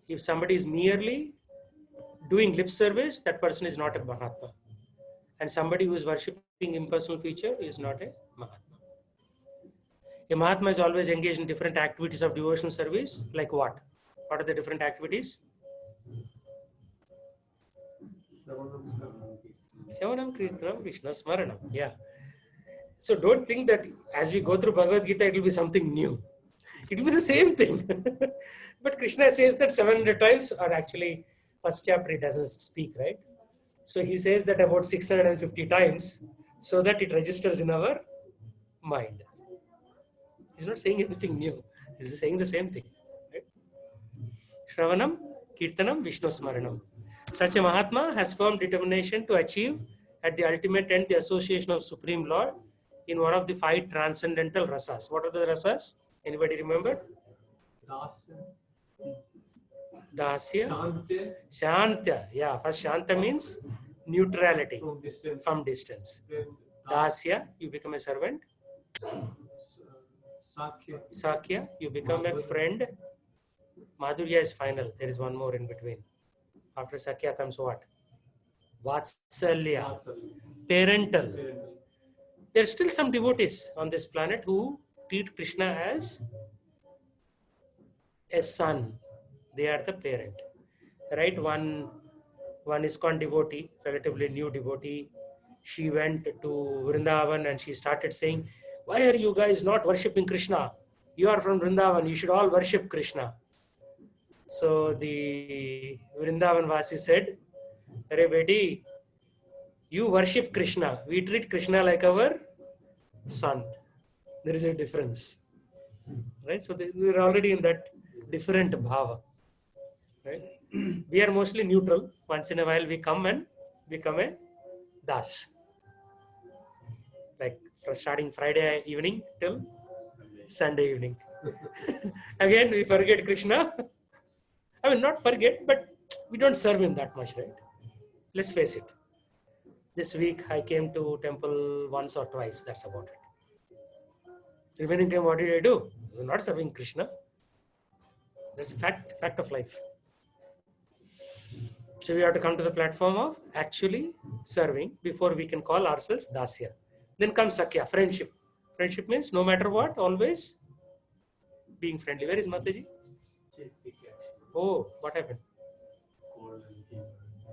if somebody is merely doing lip service, that person is not a Mahatma. And somebody who is worshipping impersonal feature is not a Mahatma. A Mahatma is always engaged in different activities of devotional service. Like what? What are the different activities? Shravanam, Kirtanam, Vishnu Smaranam. Yeah. So don't think that as we go through Bhagavad Gita, it will be something new. It will be the same thing. But Krishna says that 700 times, or actually, first chapter he doesn't speak, right? So he says that about 650 times so that it registers in our mind. He's not saying anything new. He's saying the same thing. Right? Shravanam, Kirtanam, Vishnu Smaranam. Such a Mahatma has firm determination to achieve at the ultimate end the association of Supreme Lord in one of the 5 transcendental rasas. What are the rasas? Anybody remember? Dasya. Shantya. Yeah, first Shanta means neutrality from distance. Dasya, you become a servant. Sakya, you become a friend. Madhurya is final. There is one more in between. After Sakya comes what? Vatsalya. Parental. There are still some devotees on this planet who treat Krishna as a son. They are the parent. Right? One ISKCON devotee, relatively new devotee, she went to Vrindavan and she started saying, why are you guys not worshipping Krishna? You are from Vrindavan, you should all worship Krishna. So the Vrindavan Vasi said, Arey beti, you worship Krishna. We treat Krishna like our son. There is a difference. Right? So they are already in that different bhava. Right? We are mostly neutral. Once in a while we come and become a das. Like starting Friday evening till Sunday evening. Again, we forget Krishna. I mean, not forget, but we don't serve him that much, right? Let's face it. This week I came to temple once or twice. That's about it. Remaining time, what did I do? I was not serving Krishna. That's a fact of life. So we have to come to the platform of actually serving before we can call ourselves dasya. Then comes sakya, friendship. Friendship means no matter what, always being friendly. Where is Mataji? Oh, what happened?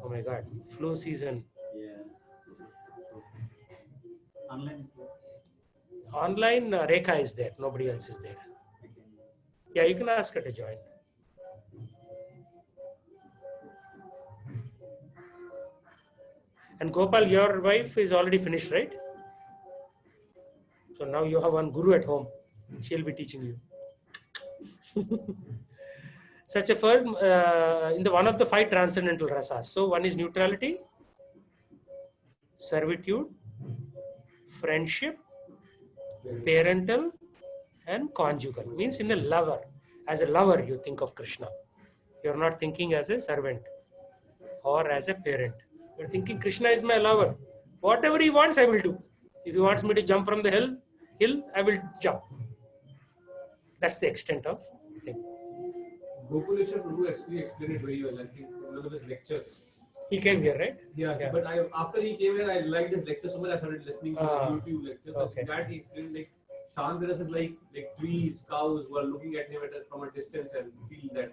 Oh my God, flu season. Online, Rekha is there. Nobody else is there. Yeah, you can ask her to join. And Gopal, your wife is already finished, right? So now you have one guru at home. She'll be teaching you. Such a firm in the one of the 5 transcendental rasas. So one is neutrality, servitude, friendship, parental, and conjugal. Means in a lover. As a lover, you think of Krishna. You're not thinking as a servant or as a parent. You're thinking Krishna is my lover. Whatever he wants, I will do. If he wants me to jump from the hill, I will jump. That's the extent of thing. Gopaleshwar Prabhu actually explained it very well. I think in one of his lectures. He came here, right? Yeah. But after he came here, I liked his lecture so much. I started listening to YouTube lectures. Okay. That he explained like Shantaras is like trees, cows who are looking at him from a distance and feel that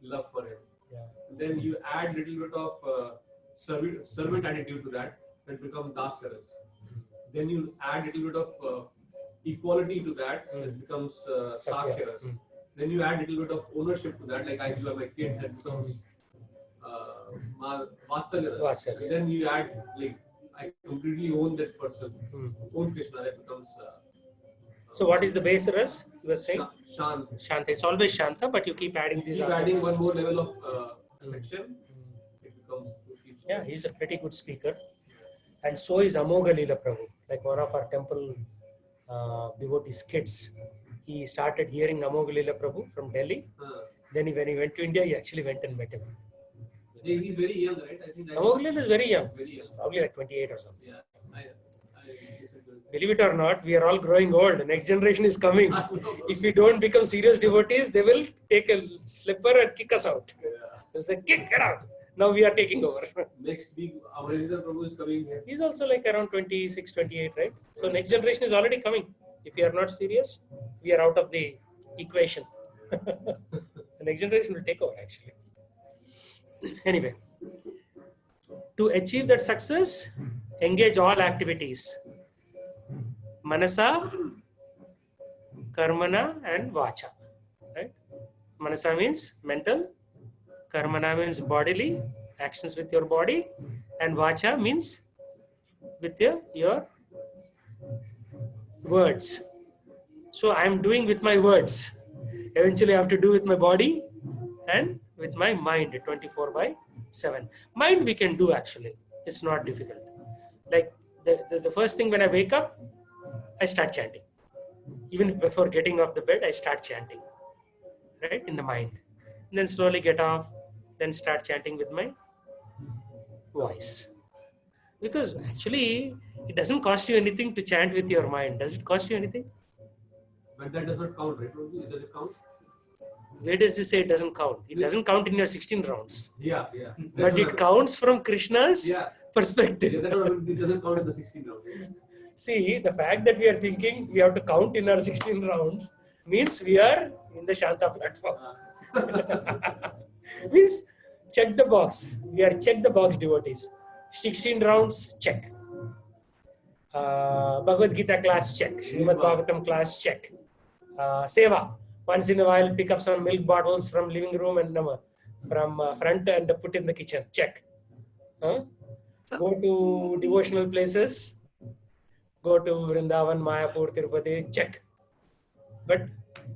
love for him. Yeah. Then you add little bit of servant attitude to that, and become Dasaras. Then you add little bit of equality to that, it becomes Sakyaras. Then you add a little bit of ownership to that, like you are my kid, that becomes Vatsalya. Then you add like I completely own that person, own Krishna, that becomes. So what is the base ras? You were saying? Shanta. Shanta. It's always Shanta, but you keep adding these. Keep adding one more level of affection. It becomes. Yeah, he's a pretty good speaker, and so is Amoga Leela Prabhu, like one of our temple devotees' kids. He started hearing Amoga Leela Prabhu from Delhi. Then when he went to India, he actually went and met him. He's very young, right? I think Amoga Leela is very young. He's probably like 28 or something. Yeah. Believe it or not, we are all growing old. The next generation is coming. If we don't become serious devotees, they will take a slipper and kick us out. They'll say, kick, get out. Now we are taking over. Next week, Amarendra Prabhu is coming here. He's also like around 26, 28, right? So next generation is already coming. If we are not serious, we are out of the equation. The next generation will take over actually. Anyway, to achieve that success, engage all activities. Manasa, Karmana and Vacha. Right? Manasa means mental, Karmana means bodily, actions with your body, and Vacha means with your words. So I am doing with my words. Eventually I have to do with my body and with my mind 24/7. Mind we can do actually. It's not difficult. Like the first thing when I wake up, I start chanting. Even before getting off the bed, I start chanting. Right? In the mind. And then slowly get off, then start chanting with my voice. Because actually, it doesn't cost you anything to chant with your mind. Does it cost you anything? But that does not count, right? Does it count? Where does it say it doesn't count? It doesn't count in your 16 rounds. Yeah. But it counts from Krishna's perspective. Yeah, that's what I mean. It doesn't count in the 16 rounds. See, the fact that we are thinking we have to count in our 16 rounds means we are in the Shanta platform. Means check the box. We are check the box devotees. 16 rounds, check. Bhagavad Gita class, check. Srimad Bhagavatam class, check. Seva. Once in a while, pick up some milk bottles from living room and from front and put in the kitchen, check. Go to devotional places. Go to Vrindavan, Mayapur, Tirupati, check. But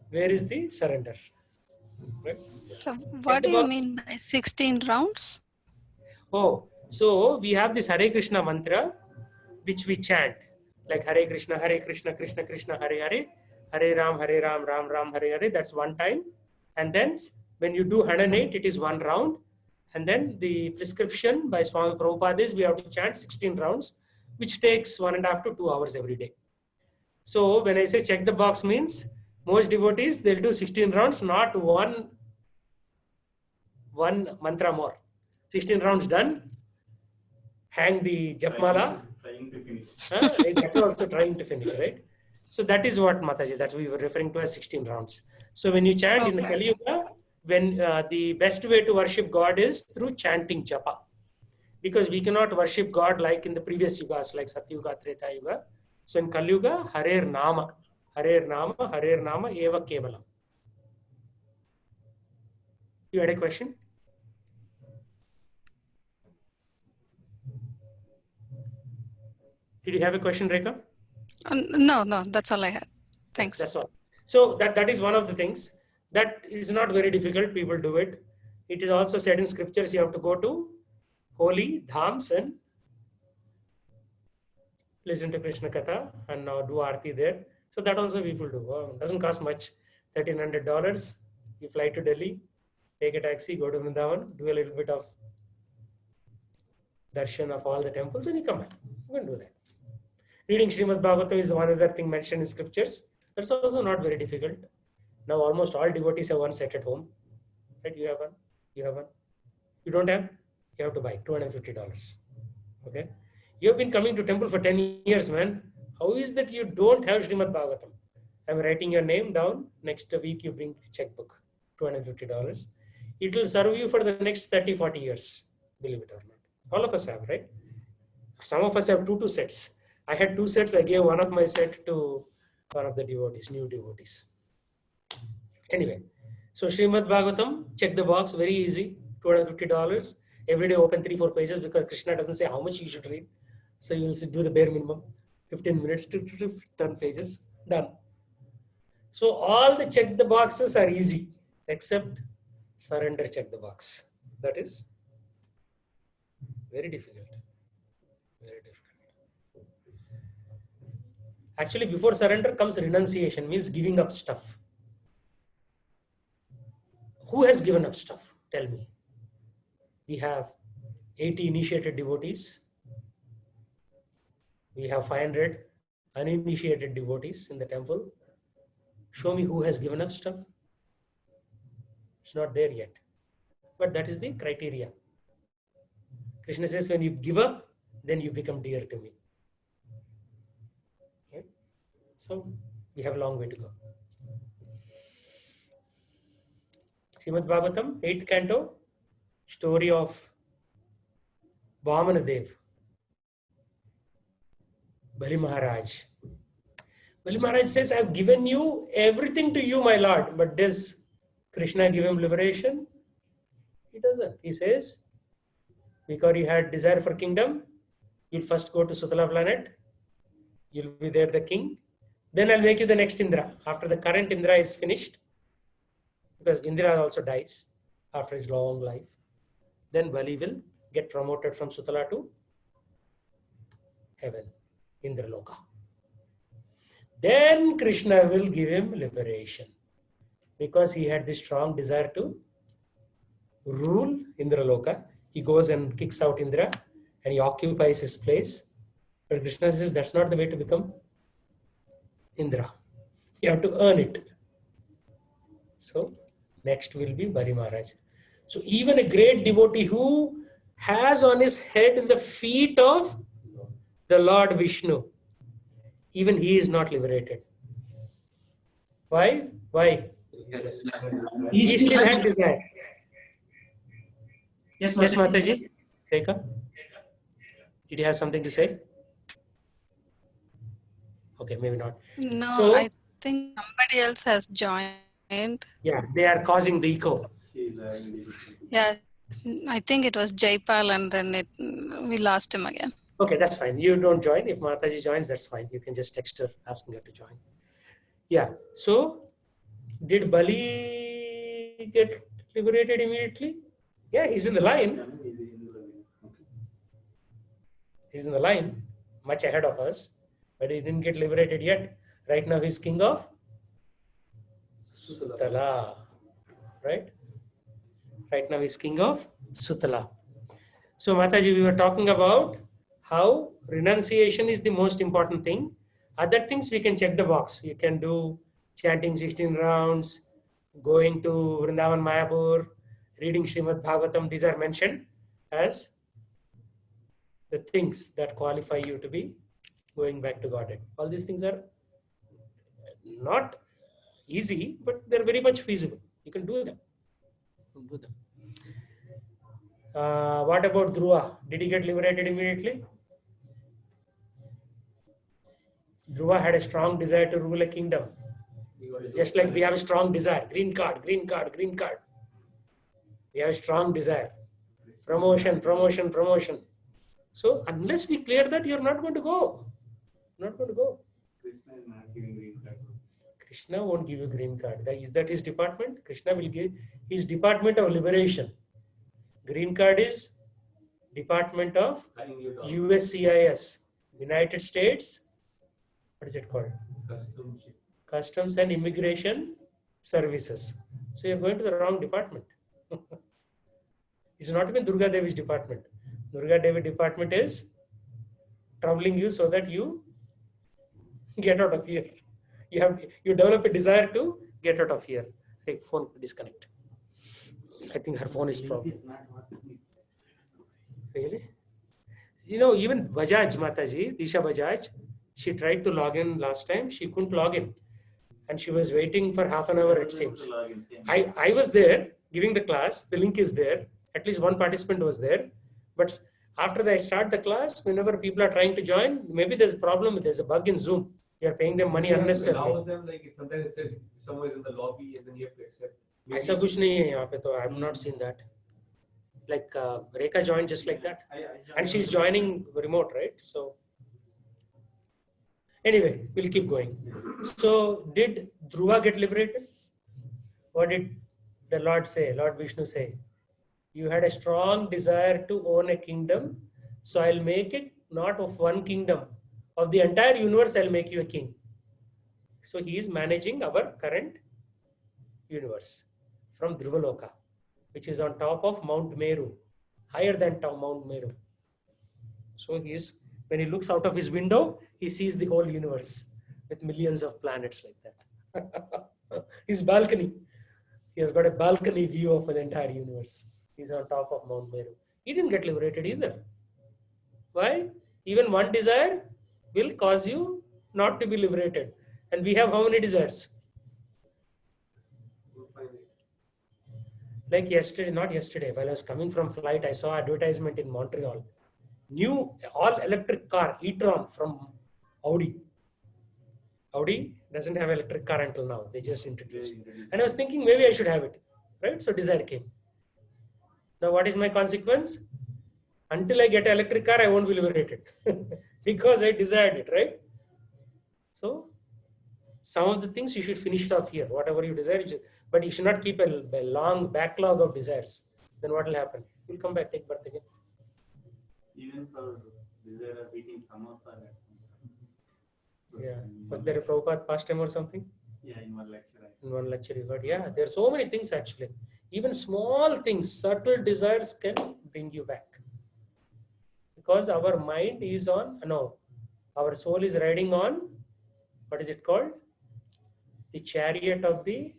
where is the surrender? Right? So what do you mean by 16 rounds? Oh, so we have this Hare Krishna mantra, which we chant. Like Hare Krishna, Krishna Krishna, Hare Hare, Hare Ram, Ram Ram, Hare Hare. That's one time. And then when you do 108, it is one round. And then the prescription by Swami Prabhupada is we have to chant 16 rounds, which takes 1.5 to 2 hours every day. So when I say check the box means most devotees, they'll do 16 rounds, not one mantra more. 16 rounds done. Hang the Japmala. Trying to finish. That's also trying to finish, right? So that is what Mataji, that's what we were referring to as 16 rounds. So when you chant in the Kali Yuga, when the best way to worship God is through chanting japa. Because we cannot worship God like in the previous yugas, like Satyuga, Treta Yuga. So in Kali Yuga, Harer Nama, Eva Kevalam. You had a question? Did you have a question, Rekha? No, that's all I had. Thanks. That's all. So that is one of the things. That is not very difficult. People do it. It is also said in scriptures, you have to go to holy dhams and listen to Krishna Katha and now do Aarti there. So that also people do. It doesn't cost much. $1,300. You fly to Delhi, take a taxi, go to Vrindavan, do a little bit of darshan of all the temples and you come back. You can do that. Reading Srimad Bhagavatam is the one other thing mentioned in scriptures. That's also not very difficult. Now almost all devotees have one set at home. Right? You have one. You have one. You don't have? You have to buy $250. Okay? You have been coming to temple for 10 years, man. How is that you don't have Srimad Bhagavatam? I'm writing your name down. Next week you bring checkbook. $250. It will serve you for the next 30, 40 years. Believe it or not. All of us have, right? Some of us have two sets. I had 2 sets. I gave one of my set to one of the devotees, new devotees. Anyway, so Srimad Bhagavatam, check the box, very easy, $250. Every day open 3-4 pages because Krishna doesn't say how much you should read. So you will do the bare minimum, 15 minutes to 10 pages, done. So all the check the boxes are easy, except surrender check the box. That is very difficult. Very difficult. Actually, before surrender comes renunciation, means giving up stuff. Who has given up stuff? Tell me. We have 80 initiated devotees. We have 500 uninitiated devotees in the temple. Show me who has given up stuff. It's not there yet. But that is the criteria. Krishna says, when you give up, then you become dear to me. Okay? So we have a long way to go. Srimad Bhagavatam, 8th canto, story of Vamana Dev. Bali Maharaj. Bali Maharaj says, I have given you everything to you, my Lord. But does Krishna give him liberation? He doesn't. He says, because you had desire for kingdom, you'll first go to Sutala planet. You'll be there the king. Then I'll make you the next Indra. After the current Indra is finished, because Indra also dies after his long life, then Bali will get promoted from Sutala to heaven, Indra Loka. Then Krishna will give him liberation, because he had this strong desire to rule Indra Loka. He goes and kicks out Indra and he occupies his place. But Krishna says that's not the way to become Indra. You have to earn it. So next will be Bali Maharaj. So even a great devotee who has on his head the feet of the Lord Vishnu, even he is not liberated. Why? Why? He still had desire. Yes, Yes, Mataji. Mataji. Rekha, did you have something to say? Okay, maybe not. No, So- I think somebody else has joined. Yeah, they are causing the echo. Yeah, I think it was Jaipal and then we lost him again. Okay, that's fine. You don't join. If Mataji joins, that's fine. You can just text her asking her to join. Yeah. So, did Bali get liberated immediately? Yeah, he's in the line. He's in the line, much ahead of us, but he didn't get liberated yet. Right now, he's king of Sutala. Right? Right now, he's king of Sutala. So, Mataji, we were talking about how renunciation is the most important thing. Other things we can check the box. You can do chanting 16 rounds, going to Vrindavan Mayapur, reading Srimad Bhagavatam. These are mentioned as the things that qualify you to be going back to Godhead. All these things are not easy, but they're very much feasible. You can do them. You can do them. What about Dhruva? Did he get liberated immediately? Dhruva had a strong desire to rule a kingdom. Just like we have a strong desire. Green card, green card, green card. We have a strong desire. Promotion, promotion, promotion. So unless we clear that, you're not going to go. Not going to go. Krishna won't give you green card. Is that his department? Krishna will give his department of liberation. Green card is department of USCIS, United States. What is it called? Customs and Immigration Services. So you're going to the wrong department. It's not even Durga Devi's department. Durga Devi department is troubling you so that you get out of here. You develop a desire to get out of here. Hey, phone disconnect. I think her phone is problem. Really? You know, even Bajaj Mataji, Disha Bajaj, she tried to log in last time. She couldn't log in. And she was waiting for half an hour, it seems. I was there giving the class. The link is there. At least one participant was there. But after I start the class, whenever people are trying to join, maybe there's a problem. There's a bug in Zoom. You're paying them money unnecessarily. Allow them, like sometimes it says someone is in the lobby and then you have to accept. ऐसा कुछ नहीं है यहाँ पे तो I have not seen that. Like Rekha joined just like that, and she's joining remote, right? So anyway, we'll keep going. So did Dhruva get liberated? What did the Lord say? Lord Vishnu say, you had a strong desire to own a kingdom, so I'll make it not of one kingdom, of the entire universe. I'll make you a king. So he is managing our current universe from Dhruvaloka, which is on top of Mount Meru, higher than Mount Meru. So he is When he looks out of his window, he sees the whole universe with millions of planets like that. His balcony. He has got a balcony view of the entire universe. He's on top of Mount Meru. He didn't get liberated either. Why? Even one desire will cause you not to be liberated. And we have how many desires? Like yesterday, not yesterday, while I was coming from flight, I saw advertisement in Montreal. New all electric car, e-tron from Audi. Audi doesn't have electric car until now. They just introduced it. And I was thinking maybe I should have it. Right? So desire came. Now what is my consequence? Until I get an electric car, I won't be liberated. Because I desired it, right? So some of the things you should finish it off here. Whatever you desire, but you should not keep a long backlog of desires. Then what will happen? You'll come back, take birth again. Even for desire of eating samosa. Yeah. Was there a Prabhupada pastime or something? Yeah, in one lecture. In one lecture you got, yeah. There are so many things actually. Even small things, subtle desires can bring you back. Because our mind is on, our soul is riding on, what is it called? The chariot of the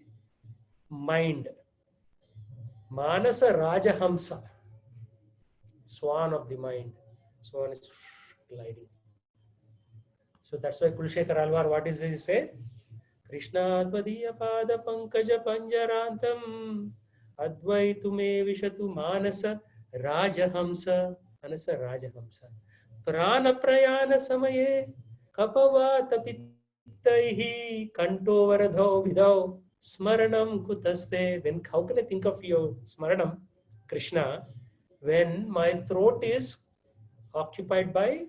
mind. Manasa Rajahamsa. Swan of the mind. Swan is gliding. So that's why Kulshekhar Alvar, what does he say? Krishna Advadiya Pada Pankaja Panjarantam Advaitume Vishatu Manasa Rajahamsa. Manasa Rajahamsa. Prana Prayana Samaye Kapavata Pittaihi Kanto Varadho Vidao Smaranam Kutaste. When how can I think of your Smaranam, Krishna, when my throat is occupied by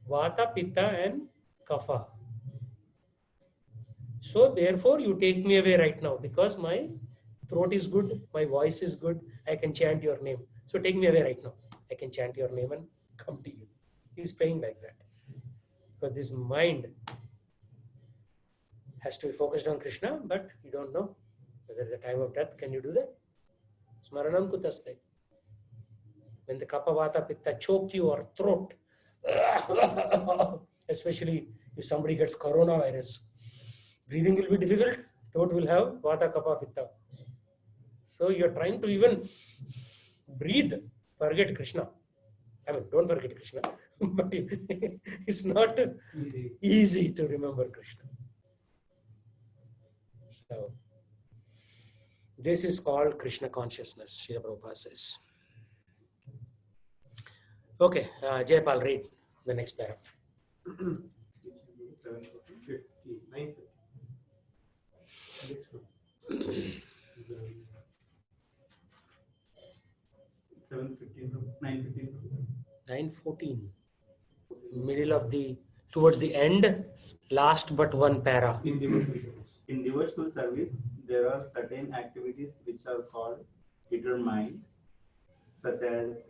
Vata, Pitta and Kapha. So therefore you take me away right now because my throat is good, my voice is good, I can chant your name. So take me away right now. I can chant your name and come to you. He's praying like that. Because this mind has to be focused on Krishna, but you don't know whether at the time of death, can you do that? Smaranam Kutaste. When the Kapha, Vata, Pitta choke you or throat, especially if somebody gets coronavirus, breathing will be difficult, throat will have Vata, Kapha, Pitta. So you're trying to even breathe, forget Krishna. I mean, don't forget Krishna, but it's not easy to remember Krishna. So this is called Krishna consciousness, Srila Prabhupada says. Okay, Jayapal, read the next paragraph. 9:14. Middle of the, towards the end, last but one para. In devotional service, there are certain activities which are called determined, such as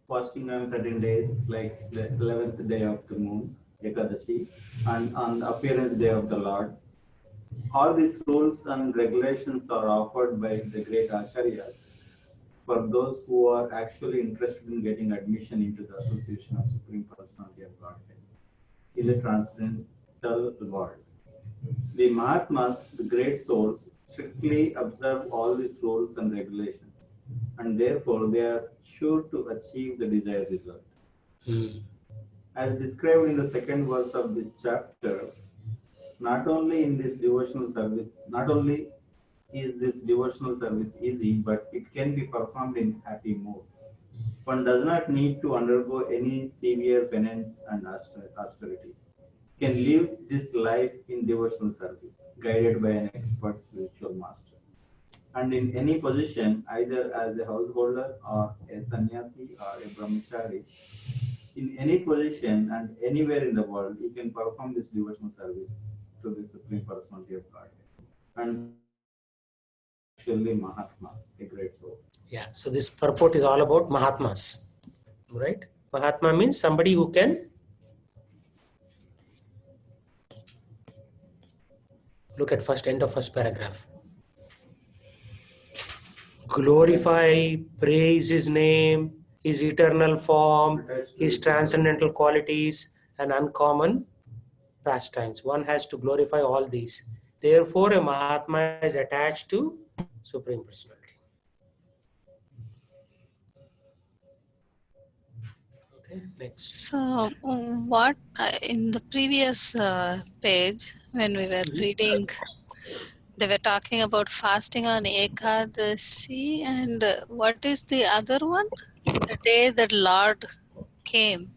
fasting on certain days, like the 11th day of the moon, Ekadashi, and on the appearance day of the Lord. All these rules and regulations are offered by the great acharyas for those who are actually interested in getting admission into the Association of Supreme Personality of Godhead in the transcendental world. The Mahatmas, the great souls, strictly observe all these rules and regulations, and therefore they are sure to achieve the desired result. As described in the second verse of this chapter, not only is this devotional service easy, but it can be performed in happy mood. One does not need to undergo any severe penance and austerity. Can live this life in devotional service, guided by an expert spiritual master. And in any position, either as a householder or a sannyasi or a brahmachari, in any position and anywhere in the world, you can perform this devotional service to the Supreme Personality of Godhead. And actually Mahatma, a great soul. Yeah, so this purport is all about Mahatmas, right? Mahatma means somebody who can look at end of first paragraph. Glorify, praise his name, his eternal form, his transcendental qualities, and uncommon pastimes. One has to glorify all these. Therefore, a Mahatma is attached to Supreme Personality. Okay, next. So, what in the previous page, when we were reading, they were talking about fasting on Ekadasi, and what is the other one? The day that Lord came,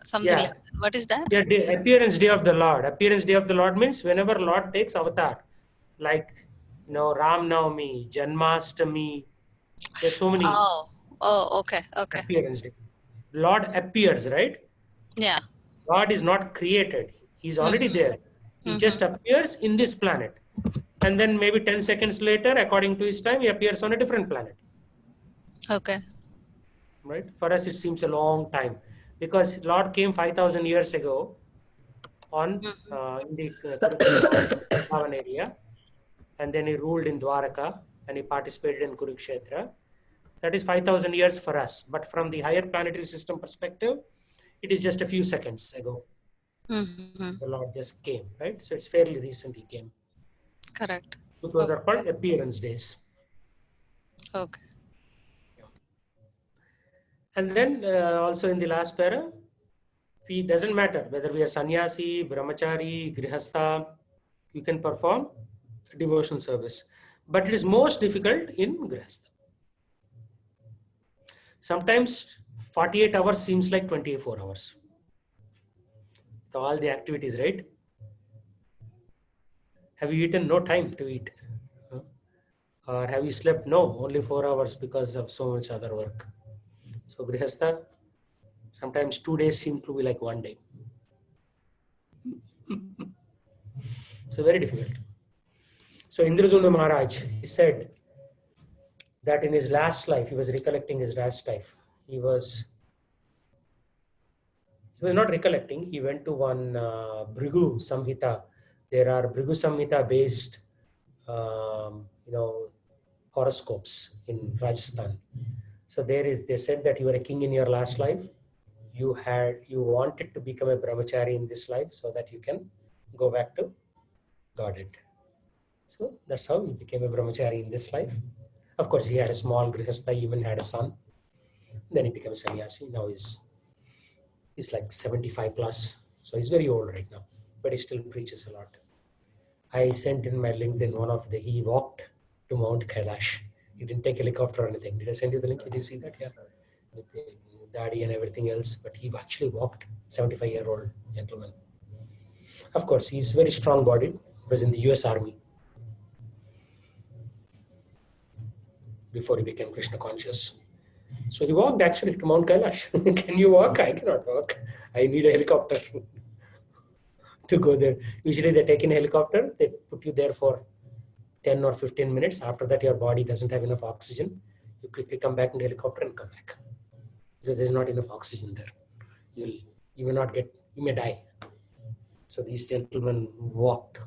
something like Yeah, that. What is that? yeah, appearance day of the Lord. Appearance day of the Lord means whenever Lord takes avatar, like Ram Navami, Janmashtami. There's so many Okay, okay. appearance day. Lord appears, right? Yeah. God is not created. He's already there. He just appears in this planet. And then maybe 10 seconds later, according to his time, he appears on a different planet. Okay. Right? For us, it seems a long time because Lord came 5,000 years ago on in the Vrindavan area, and then he ruled in Dwaraka and he participated in Kurukshetra. That is 5,000 years for us. But from the higher planetary system perspective, it is just a few seconds ago. The Lord just came, right? So it's fairly recent he came. Correct. So those are called appearance days. Okay. And then also in the last para, it doesn't matter whether we are sannyasi, brahmachari, grihastha, you can perform devotional service. But it is most difficult in grihastha. Sometimes 48 hours seems like 24 hours. So all the activities, right? Have you eaten? No time to eat. Or have you slept? No, only 4 hours because of so much other work. So grihastha, sometimes 2 days seem to be like 1 day. So very difficult. So Indradumna Maharaj, he said that in his last life, he was recollecting his last life. He was not recollecting. He went to one Bhrigu Samhita. There are Bhrigu Samhita based, horoscopes in Rajasthan. So they said that you were a king in your last life. You wanted to become a brahmachari in this life so that you can go back to Godhead. So that's how he became a brahmachari in this life. Of course, he had a small grihastha, he even had a son. Then he became a sannyasi. Now he's like 75 plus. So he's very old right now, but he still preaches a lot. I sent in my LinkedIn he walked to Mount Kailash. He didn't take helicopter or anything. Did I send you the link? Did you see that? Yeah. With the daddy and everything else. But he actually walked, 75-year-old gentleman. Of course, he's very strong-bodied. He was in the US Army before he became Krishna conscious. So he walked actually to Mount Kailash. Can you walk? I cannot walk. I need a helicopter to go there. Usually they take in a helicopter, they put you there for 10 or 15 minutes. After that, your body doesn't have enough oxygen. You quickly come back in the helicopter and come back. Because there's not enough oxygen there. You may die. So these gentlemen walked.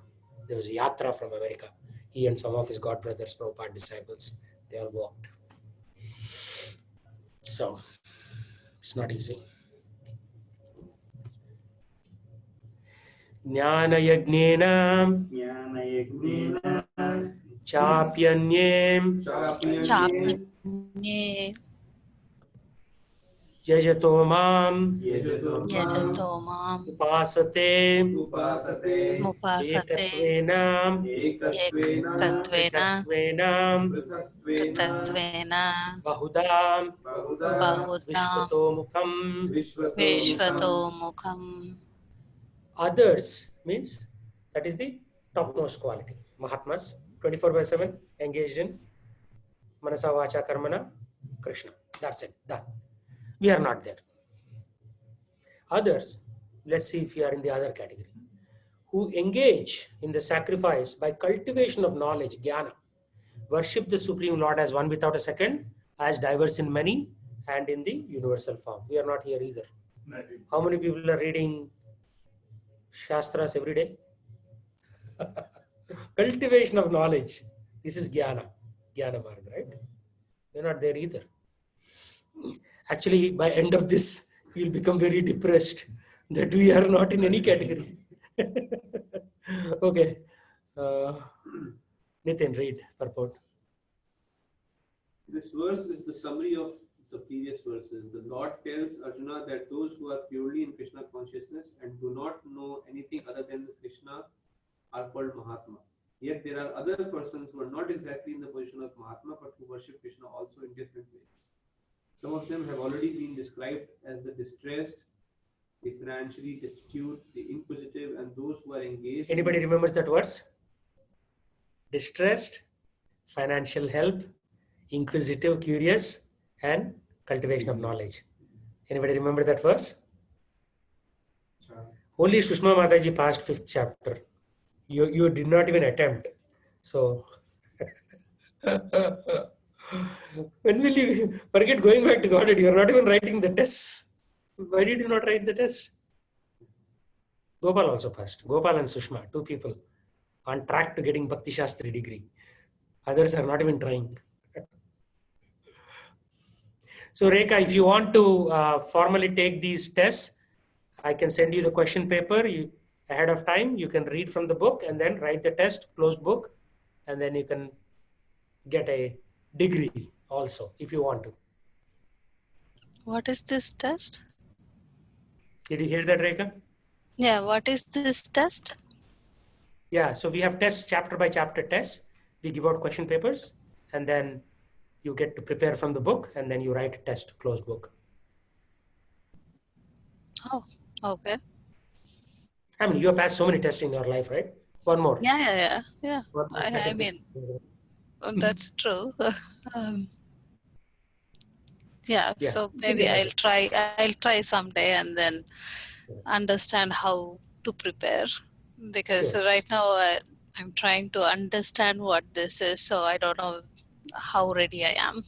There was a yatra from America. He and some of his god brothers, Prabhupada disciples, they all walked. So it's not easy. Jnana-yajnena chapyanyem yajato mam upasate ekatvenam Pritatvena bahudam Bahudam vishvato Mukham. Others means that is the topmost quality. Mahatmas, 24/7, engaged in Manasa Vacha Karmana, Krishna. That's it, done. We are not there. Others, let's see if we are in the other category, who engage in the sacrifice by cultivation of knowledge, jnana, worship the Supreme Lord as one without a second, as diverse in many, and in the universal form. We are not here either. How many people are reading Shastras every day? Cultivation of knowledge. This is jnana marg, right? We're not there either. Actually, by end of this, we'll become very depressed that we are not in any category. Okay. Nitin, read purport. This verse is the summary of the previous verses. The Lord tells Arjuna that those who are purely in Krishna consciousness and do not know anything other than Krishna are called Mahatma. Yet there are other persons who are not exactly in the position of Mahatma but who worship Krishna also in different ways. Some of them have already been described as the distressed, the financially destitute, the inquisitive, and those who are engaged. Anybody remembers that verse? Distressed, financial help, inquisitive, curious, and cultivation of knowledge. Anybody remember that verse? Only Sushma Mataji passed 5th chapter. You did not even attempt. So, when will you forget going back to Godhead? You are not even writing the tests. Why did you not write the test? Gopal also passed. Gopal and Sushma, 2 people on track to getting Bhakti Shastri degree. Others are not even trying. So Rekha, if you want to formally take these tests, I can send you the question paper ahead of time. You can read from the book and then write the test, closed book, and then you can get a degree also if you want to. What is this test? Did you hear that, Rekha? Yeah, what is this test? Yeah, so we have tests, chapter by chapter tests. We give out question papers and then you get to prepare from the book and then you write a test, closed book. Oh, okay. I mean, you have passed so many tests in your life, right? One more. Yeah. One more I certificate. mean, that's true. Um, yeah, Yeah. so maybe I'll try someday and then understand how to prepare, because Sure. right now I'm trying to understand what this is, so I don't know how ready I am,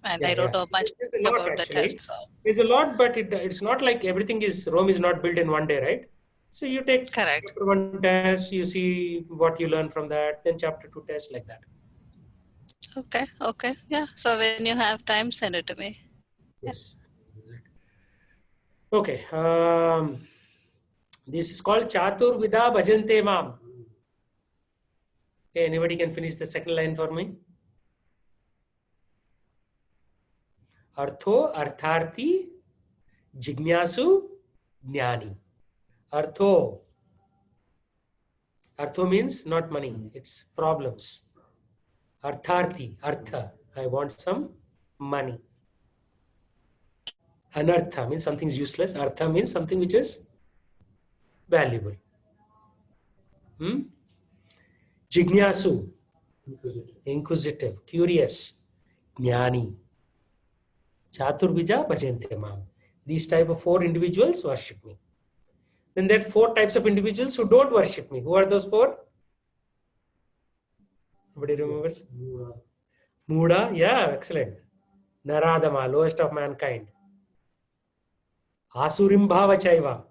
and I don't know much There's a lot about the actually. test. So There's a lot, but it's not like everything is, Rome is not built in one day, right? So you take correct. chapter 1 test, you see what you learn from that, then chapter 2 test, like that. Okay. Yeah. So when you have time, send it to me. Yes. Okay. This is called Chatur Vida Bhajante Mam. Okay, anybody can finish the second line for me? Artho, Artharthi, Jignasu, Jnani. Artho. Artho means not money, it's problems. Artharthi, Artha. I want some money. Anartha means something is useless. Artha means something which is valuable. Jignasu, inquisitive, curious. Jnani. Chaturbija bhajante mam. These type of 4 individuals worship me. Then there are 4 types of individuals who don't worship me. Who are those 4? Nobody remembers? Muda, yeah, excellent. Naradama, lowest of mankind. Asurim bhava chaiva,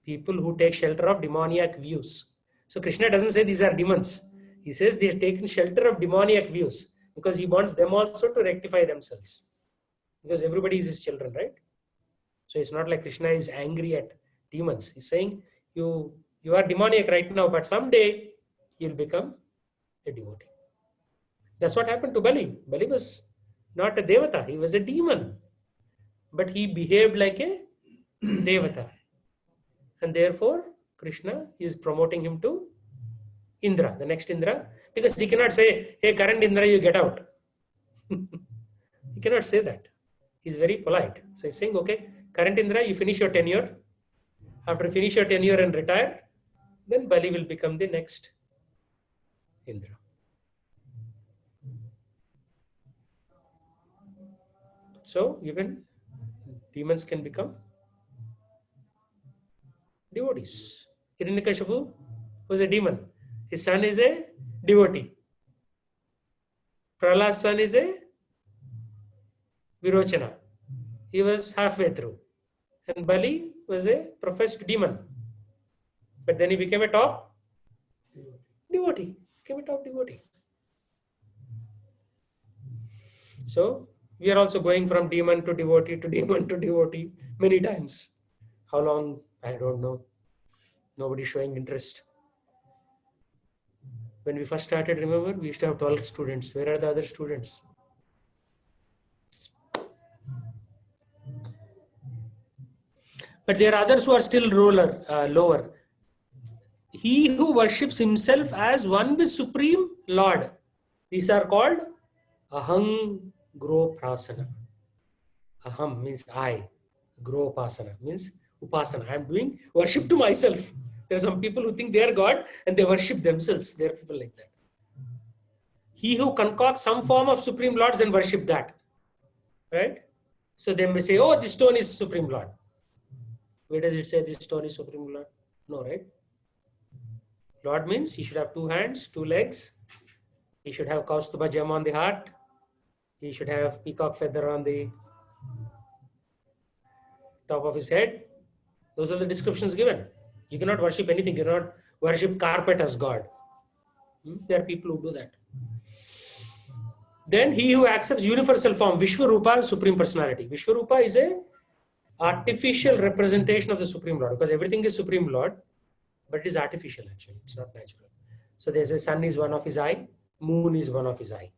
people who take shelter of demoniac views. So Krishna doesn't say these are demons. He says they have taken shelter of demoniac views because he wants them also to rectify themselves. Because everybody is his children, right? So it's not like Krishna is angry at demons. He's saying you are demoniac right now, but someday you'll become a devotee. That's what happened to Bali. Bali was not a devata, he was a demon. But he behaved like a devata. And therefore, Krishna is promoting him to Indra, the next Indra, because he cannot say, hey, current Indra, you get out. He cannot say that. He's very polite. So he's saying, okay, current Indra, you finish your tenure. After you finish your tenure and retire, then Bali will become the next Indra. So even demons can become devotees. Hiranyakashipu was a demon. His son is a devotee. Prahlad's son is a Virochana. He was halfway through. And Bali was a professed demon. But then he became a top devotee. So We are also going from demon to devotee to demon to devotee many times. How long? I don't know. Nobody showing interest. When we first started, remember, we used to have 12 students. Where are the other students? But there are others who are still lower. He who worships himself as one with Supreme Lord. These are called Aham Groprasana. Aham means I. Gropasana means Upasana. I am doing worship to myself. There are some people who think they are God and they worship themselves. There are people like that. He who concocts some form of Supreme Lords and worship that. Right? So they may say, oh, this stone is Supreme Lord. Where does it say this stone is Supreme Lord? No, right? Lord means he should have 2 hands, 2 legs. He should have Kaustuba gem on the heart. He should have peacock feather on the top of his head. Those are the descriptions given. You cannot worship anything. You cannot worship carpet as God. There are people who do that. Then he who accepts universal form, Vishwarupa, Supreme Personality. Vishwarupa is a artificial representation of the Supreme Lord, because everything is Supreme Lord, but it is artificial actually. It's not natural. So there's a sun is one of his eye, moon is one of his eye.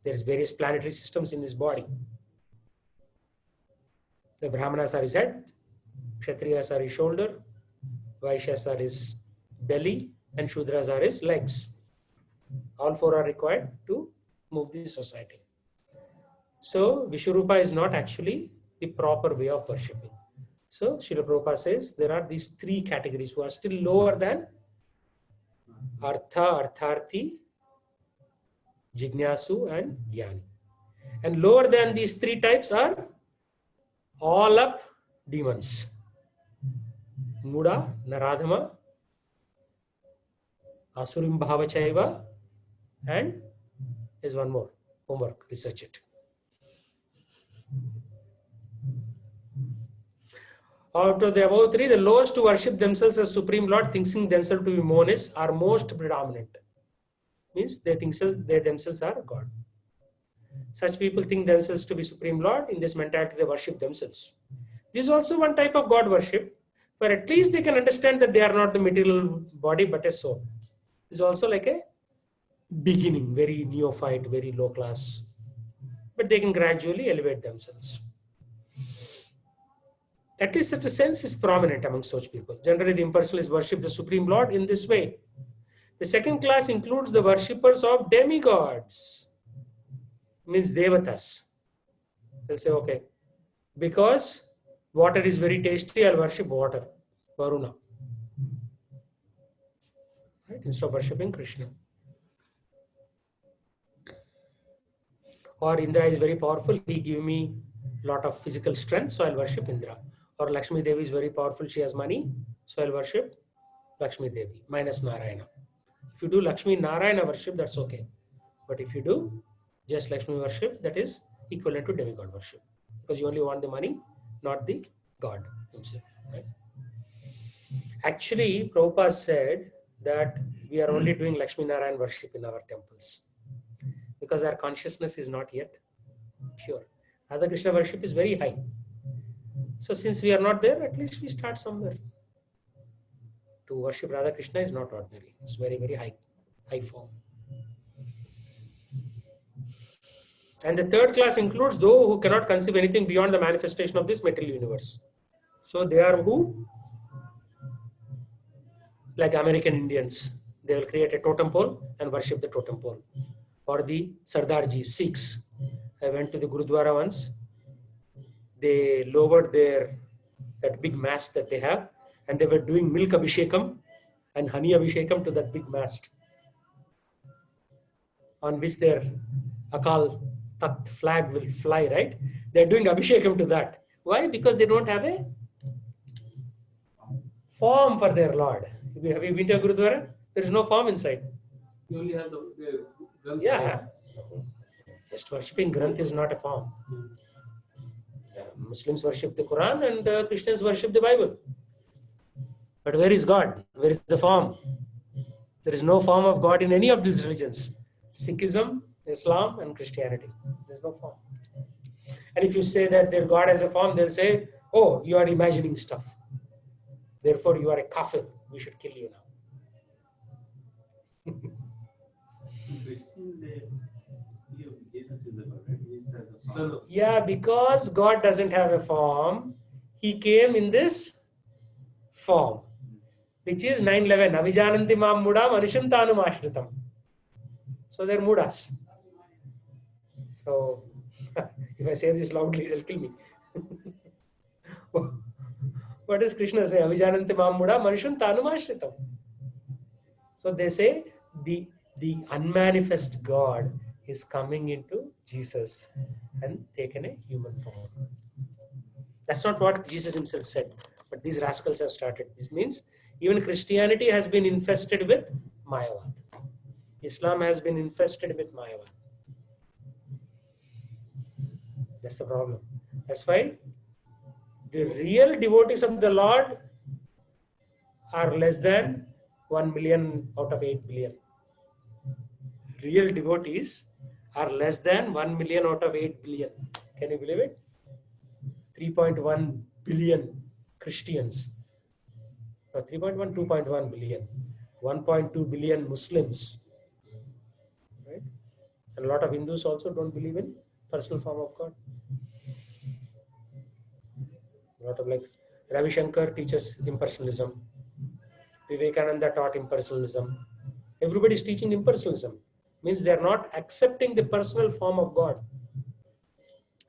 There's various planetary systems in his body. The Brahmanas are his head, Kshatriyas are his shoulder, Vaishyas are his belly, and Shudras are his legs. All 4 are required to move the society. So Vishwarupa is not actually the proper way of worshipping. So Srila Prabhupada says there are these 3 categories who are still lower than Artha, Artharthi, Jignasu and Jnani. And lower than these 3 types are all up demons. Muda, Naradhama, Asurim Bhavachaiva, and there's one more. Homework, research it. Out of the above 3, the lowest to worship themselves as Supreme Lord, thinking themselves to be monists, are most predominant. Means they themselves are God. Such people think themselves to be Supreme Lord. In this mentality, they worship themselves. This is also one type of God worship, where at least they can understand that they are not the material body but a soul. This is also like a beginning, very neophyte, very low class. But they can gradually elevate themselves. At least such a sense is prominent among such people. Generally, the impersonalists worship the Supreme Lord in this way. The second class includes the worshippers of demigods. Means devatas. They'll say, okay, because water is very tasty, I'll worship water, Varuna. Right? Instead of worshipping Krishna. Or Indra is very powerful, he give me a lot of physical strength, so I'll worship Indra. Or Lakshmi Devi is very powerful, she has money, so I'll worship Lakshmi Devi, minus Narayana. If you do Lakshmi Narayana worship, that's okay. But if you do just Lakshmi worship, that is equivalent to demigod worship. Because you only want the money, not the God himself. Right? Actually, Prabhupada said that we are only doing Lakshmi Narayana worship in our temples, because our consciousness is not yet pure. Radha Krishna worship is very high. So since we are not there, at least we start somewhere. To worship Radha Krishna is not ordinary. It's very, very high form. And the third class includes those who cannot conceive anything beyond the manifestation of this material universe. So they are who? Like American Indians. They will create a totem pole and worship the totem pole. Or the Sardarji, Sikhs. I went to the Gurudwara once. They lowered that big mast that they have, and they were doing milk abhishekam and honey abhishekam to that big mast, on which their Akal Takht flag will fly, right? They're doing abhishekam to that. Why? Because they don't have a form for their Lord. Have you been to a Gurudwara? There is no form inside. You only have the Granth. Yeah. Just worshipping Granth is not a form. Muslims worship the Quran and Christians worship the Bible. But where is God? Where is the form? There is no form of God in any of these religions. Sikhism Islam and Christianity. There's no form. And if you say that their God has a form, they'll say, oh, you are imagining stuff. Therefore, you are a kafir. We should kill you now. In Christian, they believe Jesus is the God, right? Jesus has a Son form. of Yeah, because God doesn't have a form, He came in this form, which is 9:11. Avijananti mam muda manusham tanu ashritam. So they're mudas. So if I say this loudly, they'll kill me. What does Krishna say? Avijananti mam muda manusham tanu ashritam. So they say the unmanifest God is coming into Jesus and taken a human form. That's not what Jesus himself said, but these rascals have started. This means even Christianity has been infested with Mayavad. Islam has been infested with Mayavad. That's the problem. That's why the real devotees of the Lord are less than 1 million out of 8 billion. Real devotees are less than 1 million out of 8 billion. Can you believe it? 3.1 billion Christians. No, 3.1, 2.1 billion. 1.2 billion Muslims. Right? And a lot of Hindus also don't believe in personal form of God. A lot of like Ravi Shankar teaches impersonalism. Vivekananda taught impersonalism. Everybody is teaching impersonalism. Means they are not accepting the personal form of God.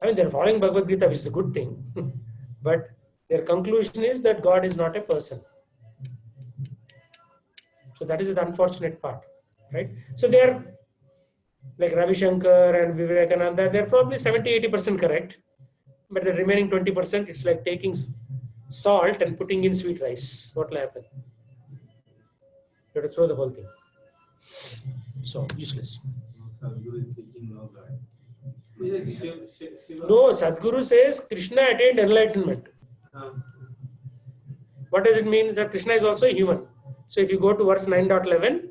I mean, they're following Bhagavad Gita, which is a good thing. But their conclusion is that God is not a person. So that is the unfortunate part. Right? So they are like Ravi Shankar and Vivekananda, they're probably 70-80% correct. But the remaining 20%, it's like taking salt and putting in sweet rice. What will happen? You have to throw the whole thing. So, useless. Sadhguru is teaching no God. Shiva. No, Sadhguru says Krishna attained enlightenment. What does it mean? That Krishna is also a human. So, if you go to verse 9.11,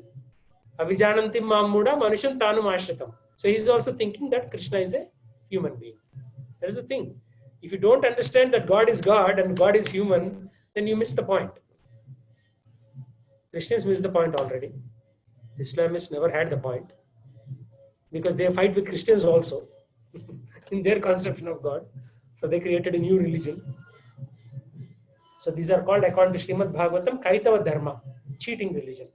Avijanantim Mamuda Manusham Tanum Ashritam. So, he is also thinking that Krishna is a human being. That is the thing. If you don't understand that God is God and God is human, then you miss the point. Christians miss the point already. Islamists never had the point because they fight with Christians also in their conception of God. So they created a new religion. So these are called, according to Srimad Bhagavatam, Kaitava Dharma, cheating religion.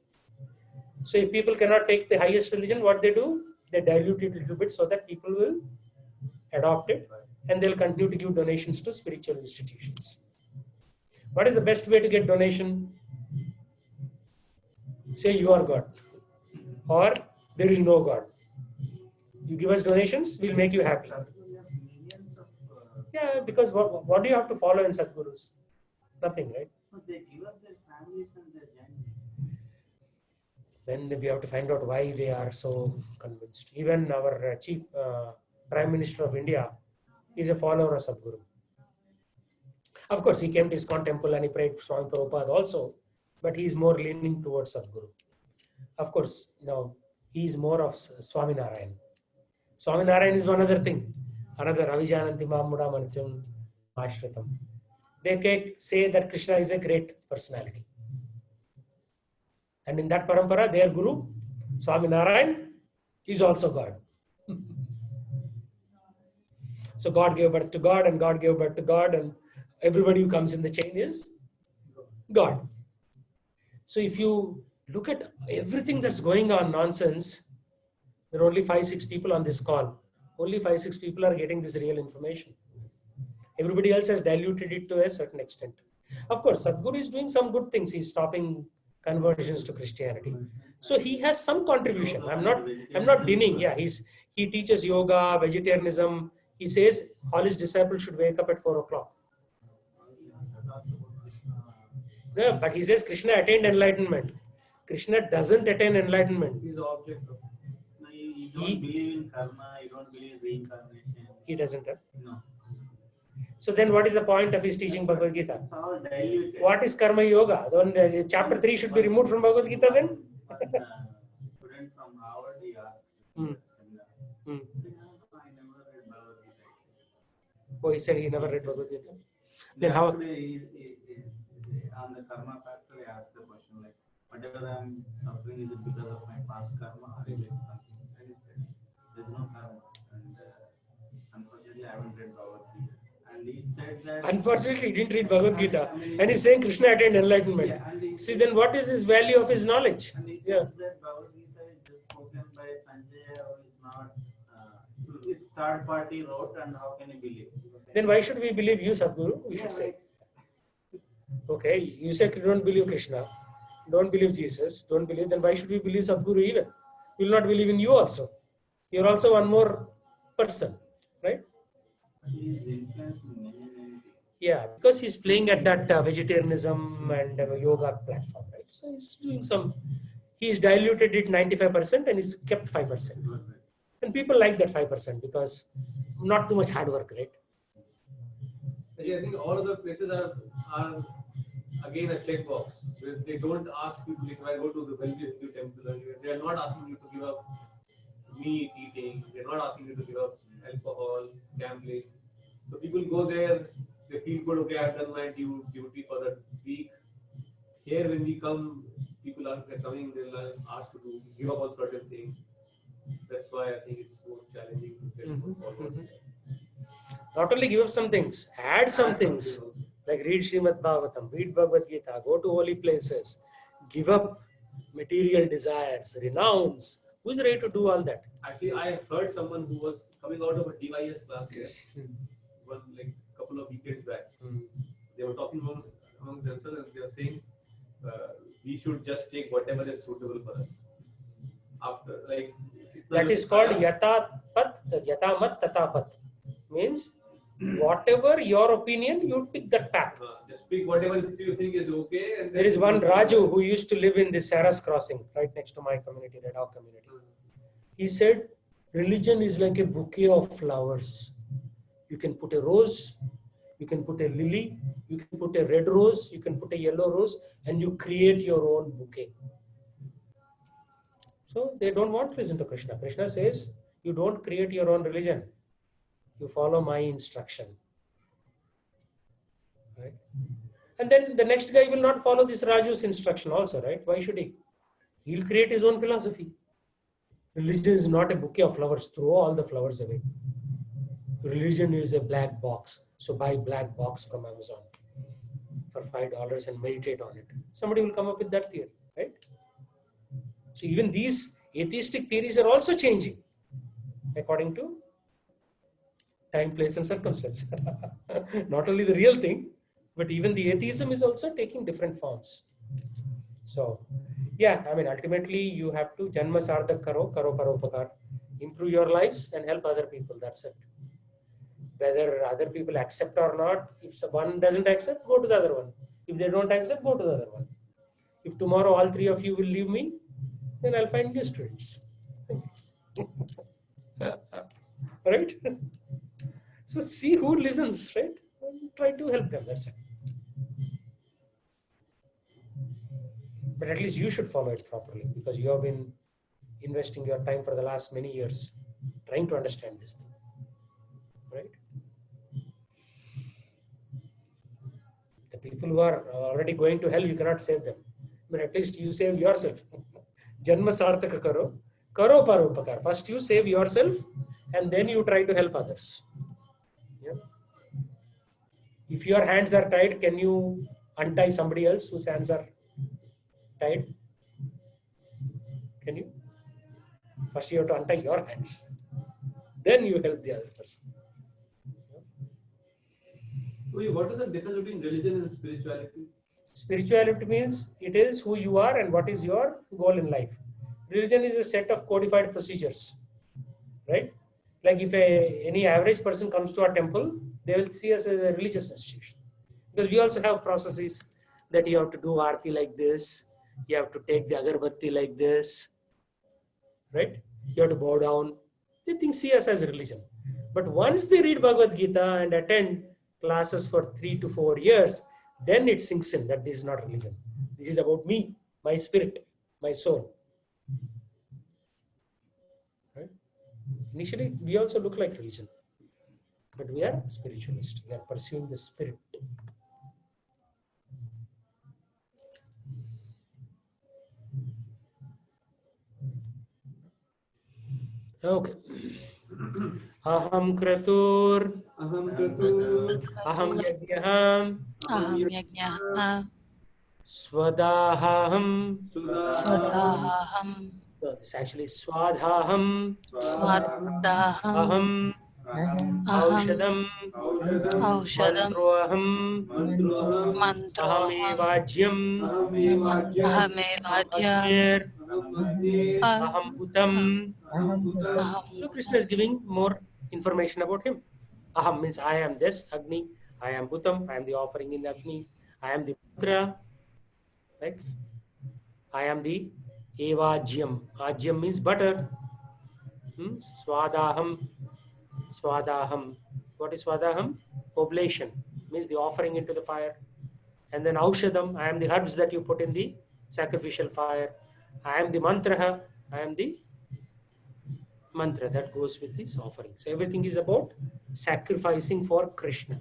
So if people cannot take the highest religion, what they do? They dilute it a little bit so that people will adopt it and they'll continue to give donations to spiritual institutions. What is the best way to get donation? Say you are God or there is no God. You give us donations, we'll make you happy. Sadhguru has millions of. Yeah, because what do you have to follow in Sadhgurus? Nothing, right? So they give up their families and their journey. Then we have to find out why they are so convinced. Even our chief Prime Minister of India is a follower of Sadhguru. Of course, he came to ISKCON temple and he prayed Swami Prabhupada also, but he is more leaning towards Sadhguru. Of course, he is more of Swaminarayan. Swaminarayan is one other thing. Another Avijananti Mamuda Manusham Ashritam. They say that Krishna is a great personality. And in that parampara, their guru, Swaminarayan, is also God. So God gave birth to God and God gave birth to God and everybody who comes in the chain is God. So if you look at everything that's going on nonsense, there are only 5-6 people on this call. Only 5-6 people are getting this real information. Everybody else has diluted it to a certain extent. Of course, Sadhguru is doing some good things. He's stopping conversions to Christianity. So he has some contribution. I'm not denying. Yeah, he teaches yoga, vegetarianism. He says all his disciples should wake up at 4 o'clock. Yeah, but he says Krishna attained enlightenment. Krishna doesn't attain enlightenment. He is the object of. No, you don't believe in karma, you don't believe in reincarnation. He doesn't have. No. So then what is the point of his teaching Bhagavad Gita? It's all diluted. What is karma yoga? Then chapter 3 should be removed from Bhagavad Gita then? One student from Harvard, he asked. Hmm. Oh, he said he never read Bhagavad Gita. Then how? Actually, on the karma factor, I asked the question like, whatever I'm suffering, is it because of my past karma or is it something? And he said, there's no karma. And unfortunately, I haven't read Bhagavad Gita. And he said that. Unfortunately, he didn't read Bhagavad Gita. I mean, And he's saying Krishna attained enlightenment. Yeah, and he- See, then what is his value of his knowledge? And he Yeah. says that Bhagavad Gita is just spoken by Sanjay, who is not, it's third party wrote, and how can you believe? Then why should we believe you, Sadhguru? We should say. Okay, you say you don't believe Krishna, don't believe Jesus, don't believe, then why should we believe Sadhguru even? We will not believe in you also. You're also one more person, right? He is influencing many things. Yeah, because he's playing at that vegetarianism and yoga platform, right? So he's doing he's diluted it 95% and he's kept 5%. And people like that 5% because not too much hard work, right? Yeah, I think all of the places are again a checkbox. They don't ask you, like, if I go to the Hindu temple, and they are not asking you to give up meat eating, they're not asking you to give up alcohol, gambling. So people go there, they feel good, okay, I've done my duty for the week. Here when we come, people are coming, they'll ask you to give up on certain things. That's why I think it's more challenging to get forward. Not only give up some things, add some things. Like read Srimad Bhagavatam, read Bhagavad Gita, go to holy places, give up material desires, renounce. Who is ready to do all that? Actually, I heard someone who was coming out of a DYS class here, one like couple of weekends back. They were talking amongst themselves and they were saying we should just take whatever is suitable for us. After like That is called yatapat, yatamat tatapat. Means whatever your opinion, you pick that path. Just pick whatever you think is okay. And There is one Raju who used to live in the Saras Crossing, right next to my community, Red Hawk community. He said, religion is like a bouquet of flowers. You can put a rose, you can put a lily, you can put a red rose, you can put a yellow rose, and you create your own bouquet. So they don't want to listen to Krishna. Krishna says, you don't create your own religion. You follow my instruction. Right? And then the next guy will not follow this Raju's instruction also, right? Why should he? He'll create his own philosophy. Religion is not a bouquet of flowers. Throw all the flowers away. Religion is a black box. So buy black box from Amazon for $5 and meditate on it. Somebody will come up with that theory, right? So even these atheistic theories are also changing according to time, place, and circumstance. Not only the real thing, but even the atheism is also taking different forms. So, yeah, I mean, ultimately you have to janma sardak karo paropakar, improve your lives and help other people. That's it. Whether other people accept or not, if one doesn't accept, go to the other one. If they don't accept, go to the other one. If tomorrow all three of you will leave me, then I'll find new students. Right? So see who listens, right? And try to help them. That's it. But at least you should follow it properly because you have been investing your time for the last many years trying to understand this thing. Right? The people who are already going to hell, you cannot save them. But at least you save yourself. Janma sarthaka karo paropakar. First you save yourself and then you try to help others. Yeah. If your hands are tied, can you untie somebody else whose hands are tied? Can you? First you have to untie your hands. Then you help the other person. What is the difference between religion and spirituality? Spirituality means it is who you are and what is your goal in life. Religion is a set of codified procedures, right? Like if any average person comes to our temple, they will see us as a religious institution. Because we also have processes that you have to do aarti like this, you have to take the agarbatti like this, right? You have to bow down. They see us as a religion. But once they read Bhagavad Gita and attend classes for 3 to 4 years, then it sinks in that this is not religion. This is about me, my spirit, my soul. Right? Initially, we also look like religion. But we are spiritualists. We are pursuing the spirit. Okay. Aham kratur, Aham Kratu, aham yajnaham, Aham yajnah swadaham. Sudaham, swadaham So it's actually swadhaham, swadaham aham, Aham, aham aushadam, Aushadam, aushadam mantroham, Mantroham, mantroham ahamevajyam, Aham Evajyam, ahamevajyam aham agner, Aham Agni, aham bhutam. Aham Bhutam, aham So Krishna is giving more information about him. Aham means I am this Agni, I am Bhutam, I am the offering in the Agni, I am the Mantra, like I am the Evajyam. Ajyam means butter. Swadaham, Swadaham. What is Swadaham? Oblation means the offering into the fire. And then Aushadam, I am the herbs that you put in the sacrificial fire. I am the Mantra, I am the mantra that goes with this offering. So everything is about sacrificing for Krishna.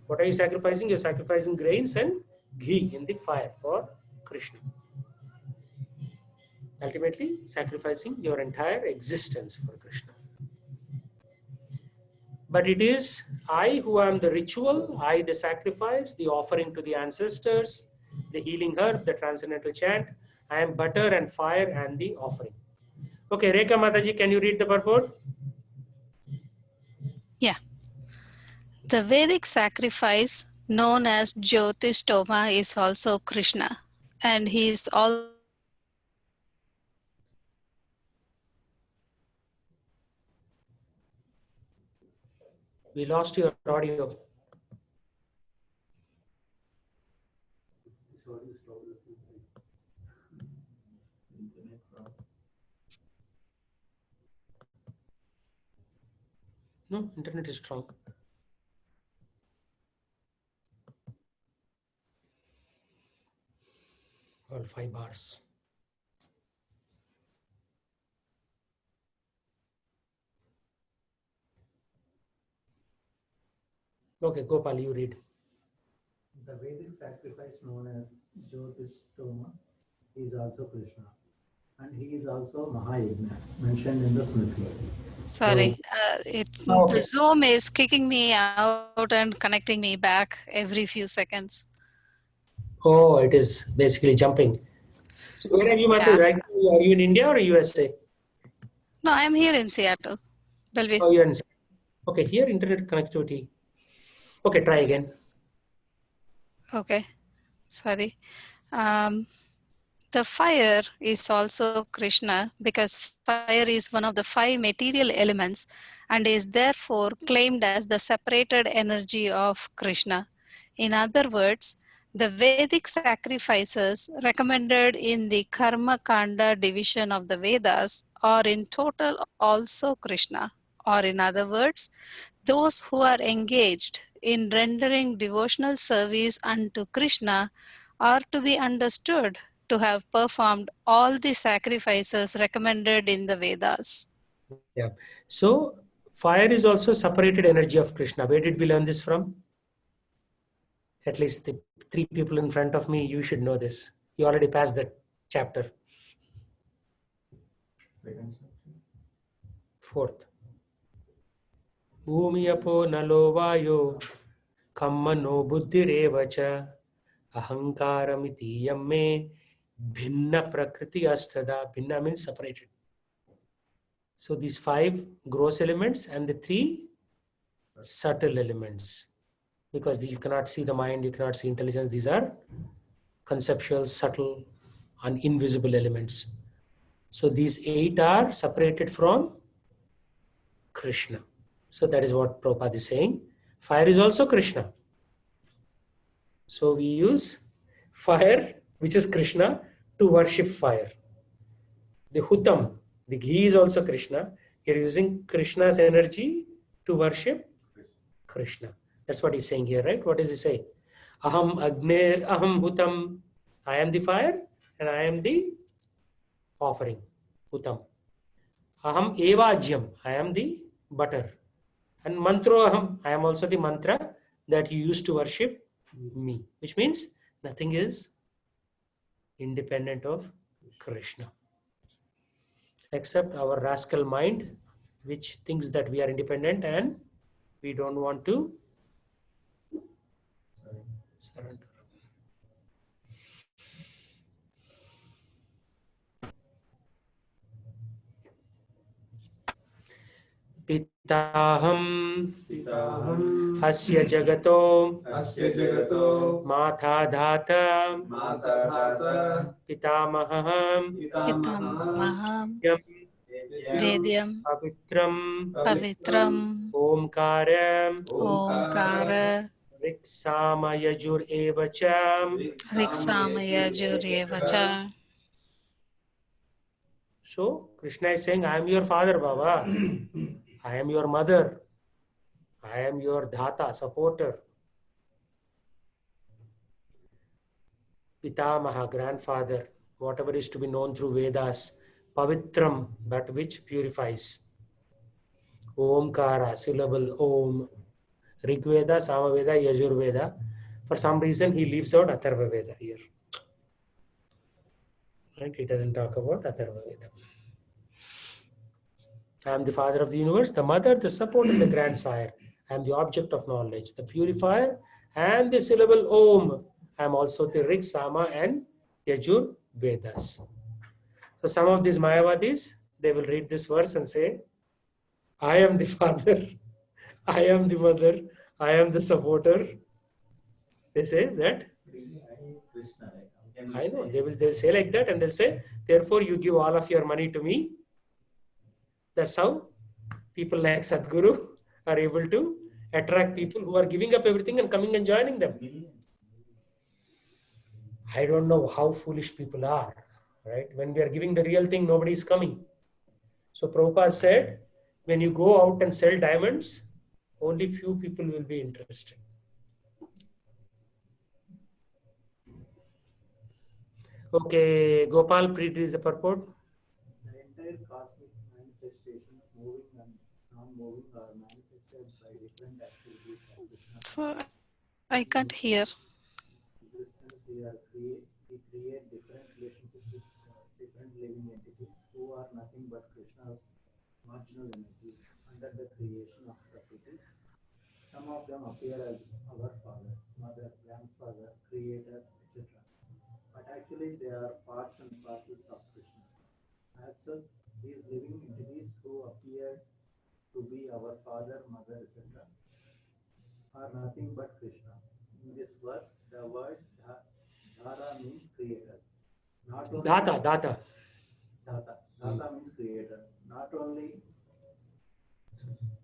What are you sacrificing? You're sacrificing grains and ghee in the fire for Krishna. Ultimately, sacrificing your entire existence for Krishna. But it is I who am the ritual, I the sacrifice, the offering to the ancestors, the healing herb, the transcendental chant. I am butter and fire and the offering. Okay, Rekha Mataji, can you read the purport? Yeah. The Vedic sacrifice known as Jyotishtoma is also Krishna, and he is all We lost your audio. No, internet is strong. All 5 bars. Okay, Gopal, you read. The Vedic sacrifice known as Jyotishtoma is also Krishna. And he is also Mahayajna, mentioned in the Smriti. sorry. Okay. The Zoom is kicking me out and connecting me back every few seconds. Oh, it is basically jumping. So where are you, Mataji? Yeah. Right now, are you in India or USA? No, I'm here in Seattle. Belvi. Oh, you're in. Okay, here internet connectivity. Okay, try again. Okay. Sorry. The fire is also Krishna because fire is one of the 5 material elements and is therefore claimed as the separated energy of Krishna. In other words, the Vedic sacrifices recommended in the Karma Kanda division of the Vedas are in total also Krishna. Or in other words, those who are engaged in rendering devotional service unto Krishna are to be understood to have performed all the sacrifices recommended in the Vedas. Yeah. So fire is also separated energy of Krishna. Where did we learn this from? At least the 3 people in front of me, you should know this. You already passed that chapter. 4th. Bhumi apo nalo vayo kammano buddhirevacha ahankaramiti yamme bhinna prakriti astada. Bhinna means separated. So these 5 gross elements and the 3 subtle elements. Because you cannot see the mind, you cannot see intelligence. These are conceptual, subtle, and invisible elements. So these 8 are separated from Krishna. So that is what Prabhupada is saying. Fire is also Krishna. So we use fire, which is Krishna, to worship fire. The Hutam, the ghee is also Krishna. You're using Krishna's energy to worship Krishna. That's what he's saying here, right? What does he say? Aham Agner, Aham Hutam. I am the fire and I am the offering. Hutam. Aham Evajyam. I am the butter. And mantroham, I am also the mantra that you used to worship me, which means nothing is independent of Krishna except our rascal mind, which thinks that we are independent and we don't want to surrender. पिताहं पिताहम् अस्य जगतो अस्य जगतो माता धाता माता धाता पितामहः पितामहः Pitamaham Vedyam पवित्रं Pavitram ओंकार Omkara ऋक्सामयजुरेव च Riksamaya Juryevacha. So Krishna is saying, I am your father, Baba. I am your mother. I am your dhata, supporter. Pitamaha, grandfather. Whatever is to be known through Vedas. Pavitram, that which purifies. Omkara, syllable Om. Rigveda, Samaveda, Yajurveda. For some reason, he leaves out Atharva Veda here. Right? He doesn't talk about Atharva Veda. I am the father of the universe, the mother, the support, and the grandsire. I am the object of knowledge, the purifier, and the syllable Om. I am also the Rig, Sama, and Yajur Vedas. So some of these Mayavadis, they will read this verse and say, I am the father, I am the mother, I am the supporter. They say that. Really, I is Krishna, right? How can we I know, say- they'll say like that, and they'll say, therefore you give all of your money to me. That's how people like Sadhguru are able to attract people who are giving up everything and coming and joining them. Millions. I don't know how foolish people are, right? When we are giving the real thing, nobody is coming. So Prabhupada said, when you go out and sell diamonds, only few people will be interested. Okay, Gopal, please read the purport. The entire cosmic manifestations, moving and non-moving, are manifested by different activities of Krishna. So I can't hear. Existence, we create different relationships with different living entities who are nothing but Krishna's marginal energy under the creation of Prakriti. Some of them appear as our father, mother, grandfather, creator, etc. But actually they are parts and parcels of Krishna. As such, these living entities who appear to be our father, mother, etc. are nothing but Krishna. In this verse, the word Dhara means creator. Not only Data. Dhata means creator. Not only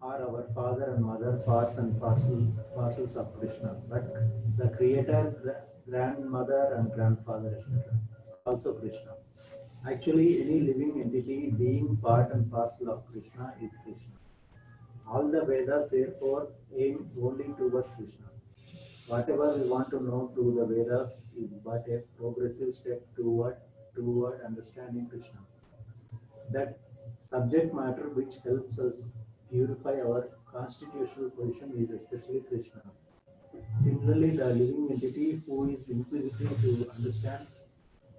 are our father and mother parts and parcels of Krishna, but the creator, grandmother and grandfather, etc. also Krishna. Actually, any living entity being part and parcel of Krishna is Krishna. All the Vedas therefore aim only towards Krishna. Whatever we want to know through the Vedas is but a progressive step toward understanding Krishna. That subject matter which helps us purify our constitutional position is especially Krishna. Similarly, the living entity who is inquisitive to understand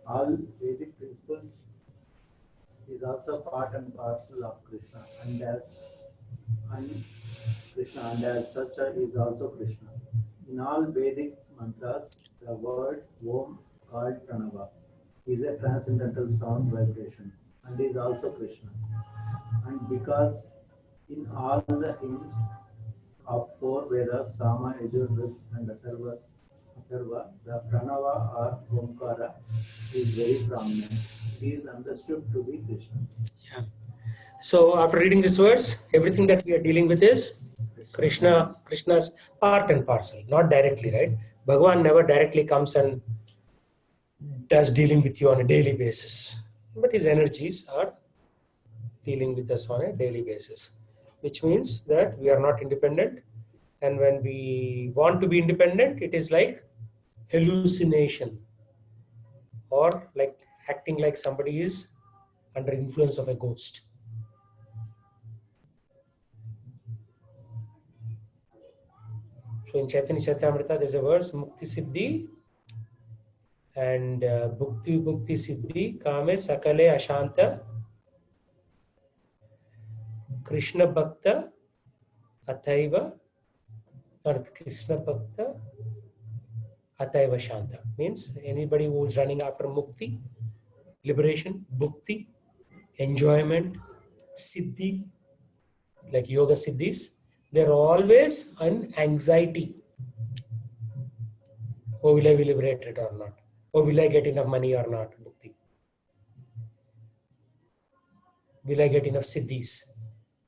all Vedic principles is also part and parcel of Krishna, and as such is also Krishna. In all Vedic mantras, the word Om, called Pranava, is a transcendental sound vibration and is also Krishna. And because in all the hymns of four Vedas, Sama, Yajur, Rig, and Atharva, the Pranava or Omkara is very prominent. It is understood to be Krishna. Yeah. So after reading this verse, everything that we are dealing with is Krishna's part and parcel, not directly, right? Bhagavan never directly comes and does dealing with you on a daily basis. But his energies are dealing with us on a daily basis, which means that we are not independent. And when we want to be independent, it is like hallucination or like acting like somebody is under influence of a ghost. So in Chaitanya Charitamrita, there's a verse Mukti Siddhi and Bhukti Bhukti Siddhi Kame Sakale Ashanta Krishna Bhakta Athaiva or Krishna Bhakta Athaiva Shanta. Means anybody who is running after Mukti, liberation, Bhukti, enjoyment, Siddhi, like Yoga Siddhis, they're always on anxiety. Oh, will I be liberated or not? Oh, will I get enough money or not? Bhukti. Will I get enough siddhis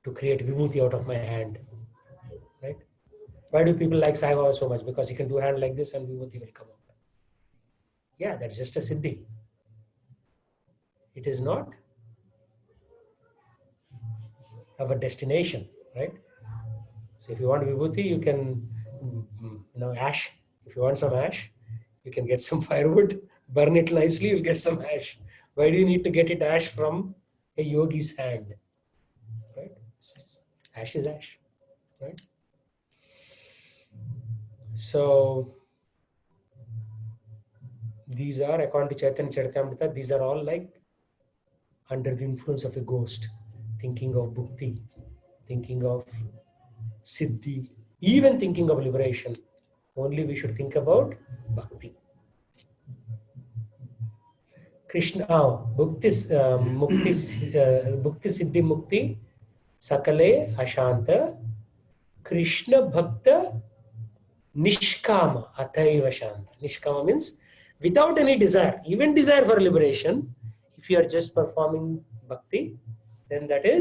to create vibhuti out of my hand? Right? Why do people like Sai Baba so much? Because he can do hand like this and vibhuti will come out. Yeah, that's just a siddhi. It is not our destination, right? So if you want vibhuti, you can, ash. If you want some ash, you can get some firewood, burn it nicely, you'll get some ash. Why do you need to get it ash from a yogi's hand? Right? Ash is ash, right? So these are, according to Chaitanya Charitamrita, these are all like under the influence of a ghost, thinking of bhukti, thinking of siddhi, even thinking of liberation. Only we should think about bhakti. Krishna, bhukti siddhi mukti sakale ashanta Krishna bhakta nishkama athaiva shanta. Nishkama means without any desire, even desire for liberation. If you are just performing bhakti, then that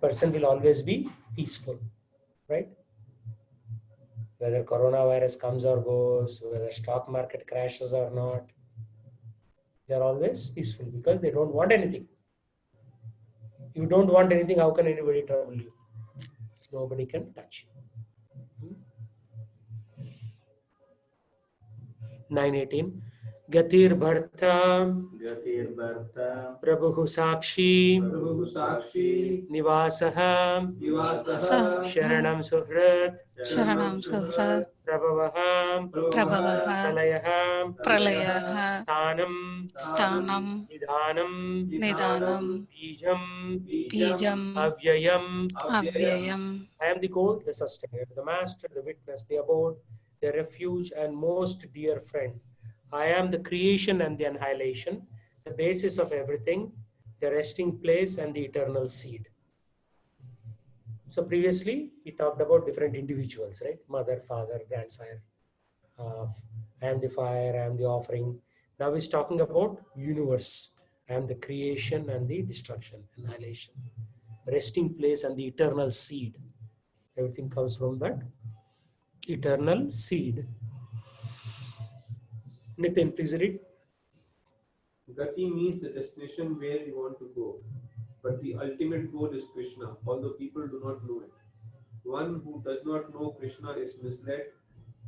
person will always be peaceful, right? Whether coronavirus comes or goes, whether stock market crashes or not, they are always peaceful because they don't want anything. If you don't want anything, how can anybody trouble you? Nobody can touch you. 9:18. Gatir Bharta Prabhu Sakshi Nivasaha Sharanam Suhrat Sharanam Suhrat Prabhavaha Prabhavaha Pralayaha Pralayaha Sthanam Sthanam Nidhanam Bijam Bijam Avyayam. Avyayam. I am the goal, the sustainer, the master, the witness, the abode, the refuge and most dear friend. I am the creation and the annihilation, the basis of everything, the resting place and the eternal seed. So previously, we talked about different individuals, right? Mother, father, grandsire. I am the fire, I am the offering. Now he's talking about universe. I am the creation and the destruction, annihilation, resting place and the eternal seed. Everything comes from that eternal seed. Nitin, please read. Gati means the destination where you want to go, but the ultimate goal is Krishna, although people do not know it. One who does not know Krishna is misled,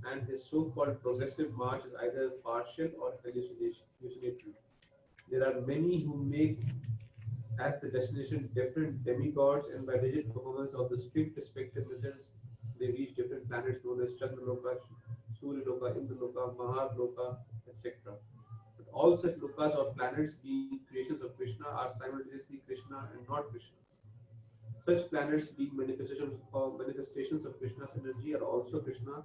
and his so-called progressive march is either partial or hallucinatory. There are many who make as the destination different demigods, and by rigid performance of the strict respective methods, they reach different planets known as Chandraloka, Suryaloka, Indraloka, Maharloka, etc. But all such lokas or planets being creations of Krishna are simultaneously Krishna and not Krishna. Such planets being manifestations of Krishna's energy are also Krishna,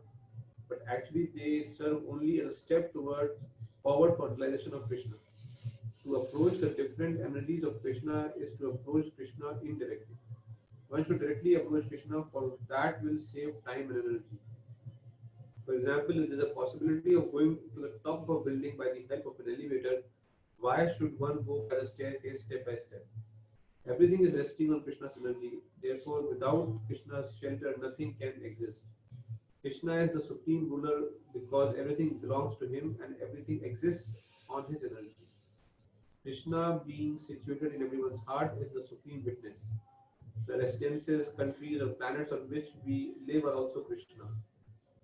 but actually they serve only as a step forward for realization of Krishna. To approach the different energies of Krishna is to approach Krishna indirectly. One should directly approach Krishna, for that will save time and energy. For example, if there is a possibility of going to the top of a building by the help of an elevator, why should one go by the staircase step by step? Everything is resting on Krishna's energy. Therefore, without Krishna's shelter, nothing can exist. Krishna is the supreme ruler because everything belongs to him and everything exists on his energy. Krishna, being situated in everyone's heart, is the supreme witness. The residences, countries, or planets on which we live are also Krishna.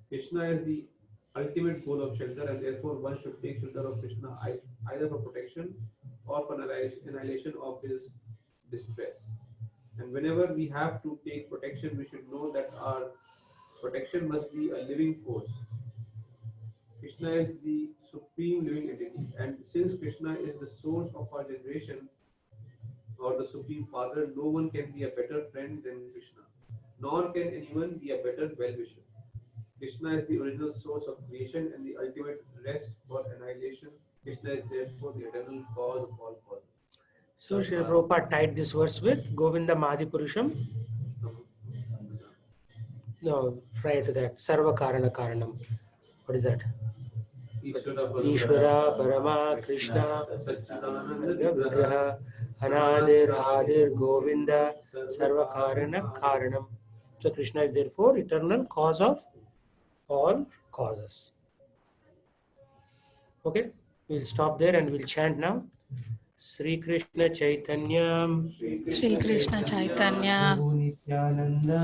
Krishna is the ultimate goal of shelter, and therefore one should take shelter of Krishna either for protection or for annihilation of his distress. And whenever we have to take protection, we should know that our protection must be a living force. Krishna is the supreme living entity, and since Krishna is the source of our generation or the supreme father, no one can be a better friend than Krishna, nor can anyone be a better well-wisher. Krishna is the original source of creation and the ultimate rest for annihilation. Krishna is therefore the eternal cause of all causes. So Srila Prabhupada tied this verse with Govinda Madi Purusham. No, prior to that, Sarva Karana Karanam. What is that? Ishvara Parama Krishna Vigraha Anadir Adir Govinda Sarva Karana Karanam. So Krishna is therefore eternal cause of all causes. Okay, we'll stop there and we'll chant now. Sri Krishna Chaitanya Sri Krishna Chaitanya Prabhu Nityananda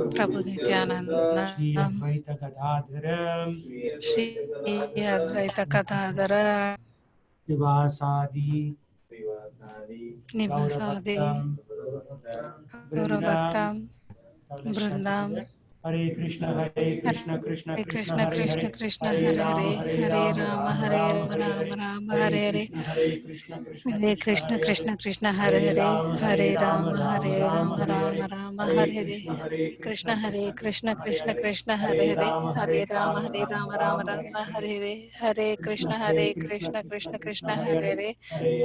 Prabhu Nityananda Shri Advaita Gadadhara Shri Advaita Gadadhara Nivasadi Nivasadi Gauravaktam Vrindam Hare Krishna Krishna Krishna Hare Krishna Krishna Hare Krishna Hare Krishna Hare Rama Hare Hare Hare Rama Hare Rama Hare Hare Krishna Krishna Krishna Krishna Hare Krishna Hare Hare Rama Hare Rama Rama Hare Rama Hare Hare Hare Krishna Hare Krishna Krishna Hare Krishna Hare Hare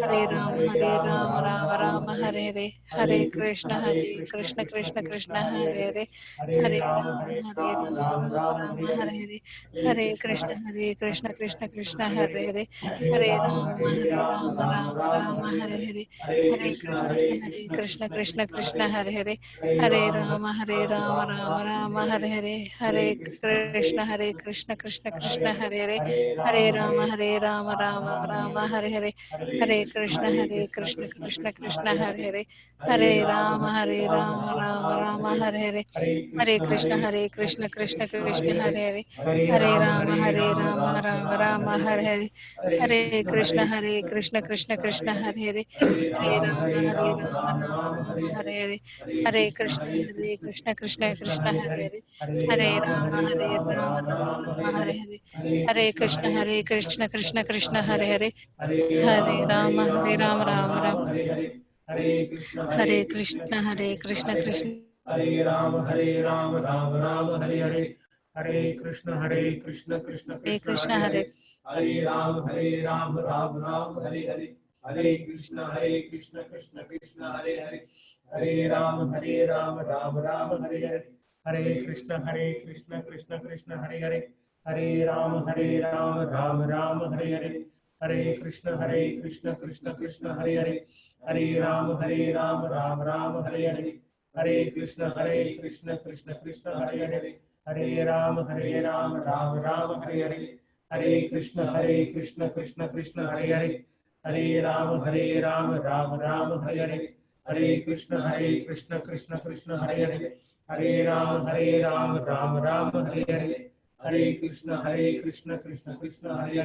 Hare Hare Rama Rama Hare Hare Krishna Krishna Krishna Krishna Hare Hare Rama Rama Hare Hare Krishna Krishna Krishna Hare Hare Rama Hare Hare Krishna Krishna Krishna Hare Hare Rama Hare Krishna Krishna Hare Hare Rama Hare Krishna Krishna Hare Hare Rama Hare Krishna Krishna Hare Hare Rama Hare Krishna Krishna Hare Hare Rama Hare Krishna Krishna Hare Hare Rama Hare Krishna Krishna Hare Hare Krishna Hare Rama Hare Krishna Hare Krishna Krishna Krishna Hare Rama Rama Rama Hare Hare Hare Krishna Krishna Krishna Krishna Hare Hare Hare Hare Rama Rama Hare Hare Hare Krishna Krishna Krishna Hare Hare Hare Rama Rama Hare Hare Hare Krishna Krishna Hare Hare Hare Rama Rama Hare Hare Hare Krishna Krishna Hare Hare Hare Rama Hare Hare Hare Krishna Krishna Krishna Hare Hare Hare Rama Rama Hare Hare Hare Krishna Krishna Krishna Hare Hare Hare Rama Hare Hare Hare Krishna Krishna Krishna Hare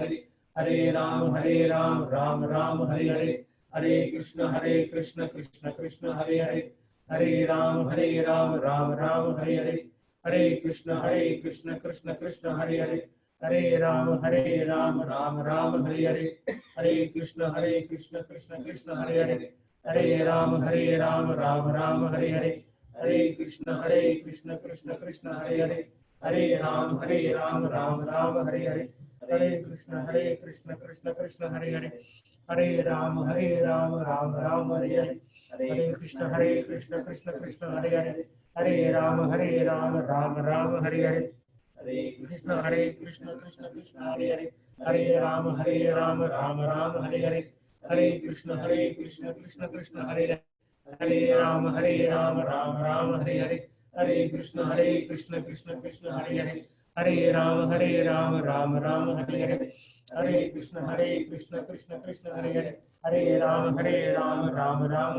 Hare Hare Rama Hare Hare Hare Krishna Krishna Krishna Hare Hare Hare Rama Hare Hare Hare Krishna Krishna Krishna Hare Hare Hare Rama Hare Hare Hare Krishna Krishna Krishna Hare Hare Hare Rama Hare Hare Hare Krishna Krishna Krishna Hare Hare Hare Rama Rama Hare Hare Hare Krishna Krishna Krishna Hare Hare Hare Rama Hare Hare Hare Krishna Krishna Krishna Hare Hare Hare Rama Rama Hare Hare Hare Krishna Krishna Krishna Hare Hare Hare Rama Rama Hare Hare Hare Krishna Krishna Krishna Hare Hare Hare Rama Rama Hare Hare Hare Krishna Krishna Krishna Hare Hare Hare Rama Hare Hare Hare Krishna Krishna Krishna Hare Hare Hare Rama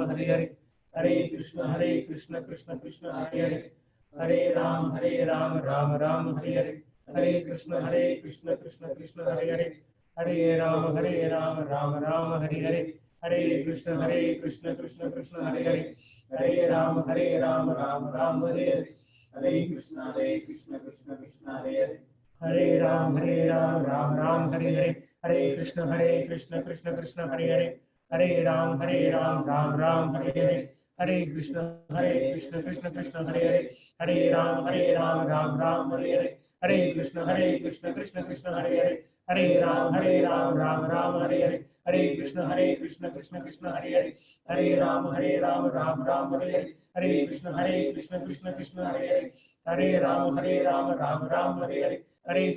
Hare Hare Hare Krishna Krishna Krishna Hare Hare Hare Rama Hare Hare Hare Krishna Krishna Krishna Hare Hare Hare Rama Hare Hare Hare Krishna Krishna Krishna Hare Hare Hare Rama Hare Hare Hare Krishna Krishna Krishna Hare Hare Hare Rama Rama Hare Hare Hare Krishna Krishna Krishna Hare Hare. Hare Ram Ram Ram Hare Hare. Hare Krishna Krishna Krishna Hare Hare. Hare Ram Ram Ram Hare Hare. Hare Krishna Krishna Krishna Hare Hare. Hare Ram Ram Ram Hare Hare. Hare Krishna Krishna Hare Hare. Hare Ram Ram Ram Hare Hare. Hare Krishna Krishna Hare Hare. Hare Ram Ram Ram Hare Hare. Hare Krishna Krishna Hare Hare. Hare Ram Ram Ram Hare Hare. Hare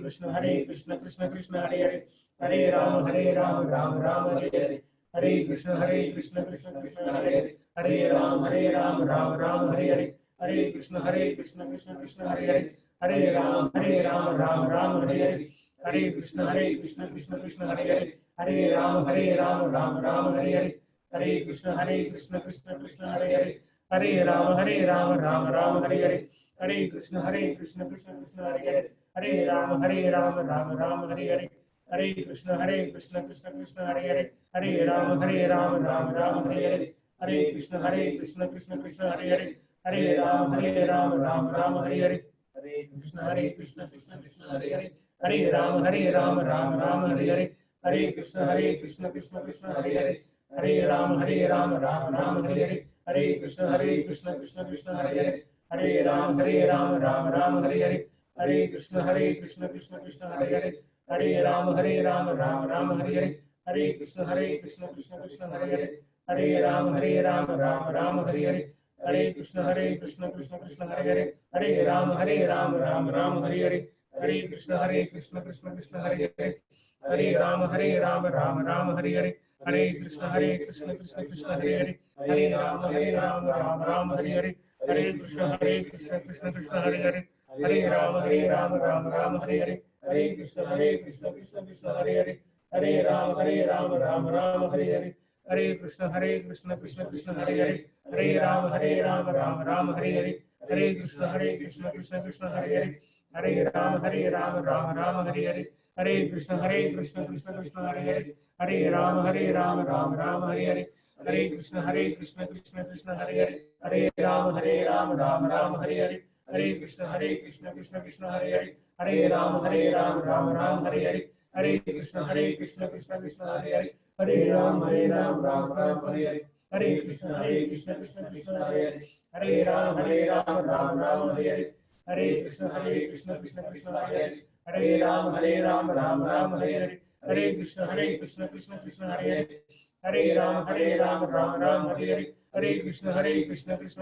Krishna Krishna Hare Hare. Hare Ram Ram Ram Hare Hare. Hare Krishna Krishna Hare Hare. Hare Ram Ram Ram Hare Hare. Hare Krishna Krishna Hare Hare. Hare Ram Ram Ram Hare Hare. Hare Krishna Krishna Hare Hare. Hare Ram Ram Ram Hare Hare. Hare Krishna Krishna Hare Hare. Hare Ram Ram Ram Hare Hare. Hare Krishna Krishna Hare Hare. Hare Ram Ram Ram Hare Hare. Hare Krishna Krishna Hare Hare. Hare Ram Ram Ram Hare Hare. Hare Krishna Krishna Hare Hare. Hare Ram Ram Ram Hare Hare. Hare Krishna Krishna Hare Hare. Hare Ram Ram Ram Hare Hare. Hare Krishna Krishna Hare Hare. Hare Ram Ram Ram Hare Hare. Hare Krishna Krishna Hare Hare. Hare Ram Ram Ram Hare Hare. Hare Krishna Krishna Hare Hare. Hare Ram Ram Ram Hare Hare. Hare Krishna Krishna Hare Hare. Hare Ram Ram Ram Hare Hare. Hare Krishna Krishna Hare Hare. Hare Ram Ram Ram Hare Hare. Hare Krishna Krishna Hare Hare. Hare Ram Ram Ram Hare Hare. Hare Krishna Krishna Hare Hare. Hare Ram Ram Ram Hare Hare. Hare Krishna Krishna Hare Hare. Hare Ram Ram Ram Hare Hare. Hare Krishna Krishna Hare Hare. Hare Ram Ram Ram Hare Hare. Hare Krishna Krishna Hare Hare. Hare Ram Ram Ram Hare Hare. Hare Krishna Krishna Hare Hare. Hare Ram Ram Ram Hare Hare. Hare Krishna Krishna Hare Hare. Hare Ram Ram Ram Hare Hare. Hare Krishna Krishna Hare Hare. Hare Ram Ram Ram Hare Hare. Hare Krishna Krishna Hare Hare. Hare Ram Ram Ram Hare Hare. Hare Krishna Krishna Hare Hare. Hare Ram Ram Ram Hare Hare. Hare Krishna Krishna Hare Hare. Hare Ram Ram Ram Hare Hare. Hare Krishna Krishna Hare Hare. Hare Ram Ram Ram Hare Hare. Hare Krishna Krishna Hare Hare. Hare Ram Ram Ram Hare Hare. Hare Krishna Krishna Hare Hare. Hare Ram Ram Ram Hare Hare. Hare Krishna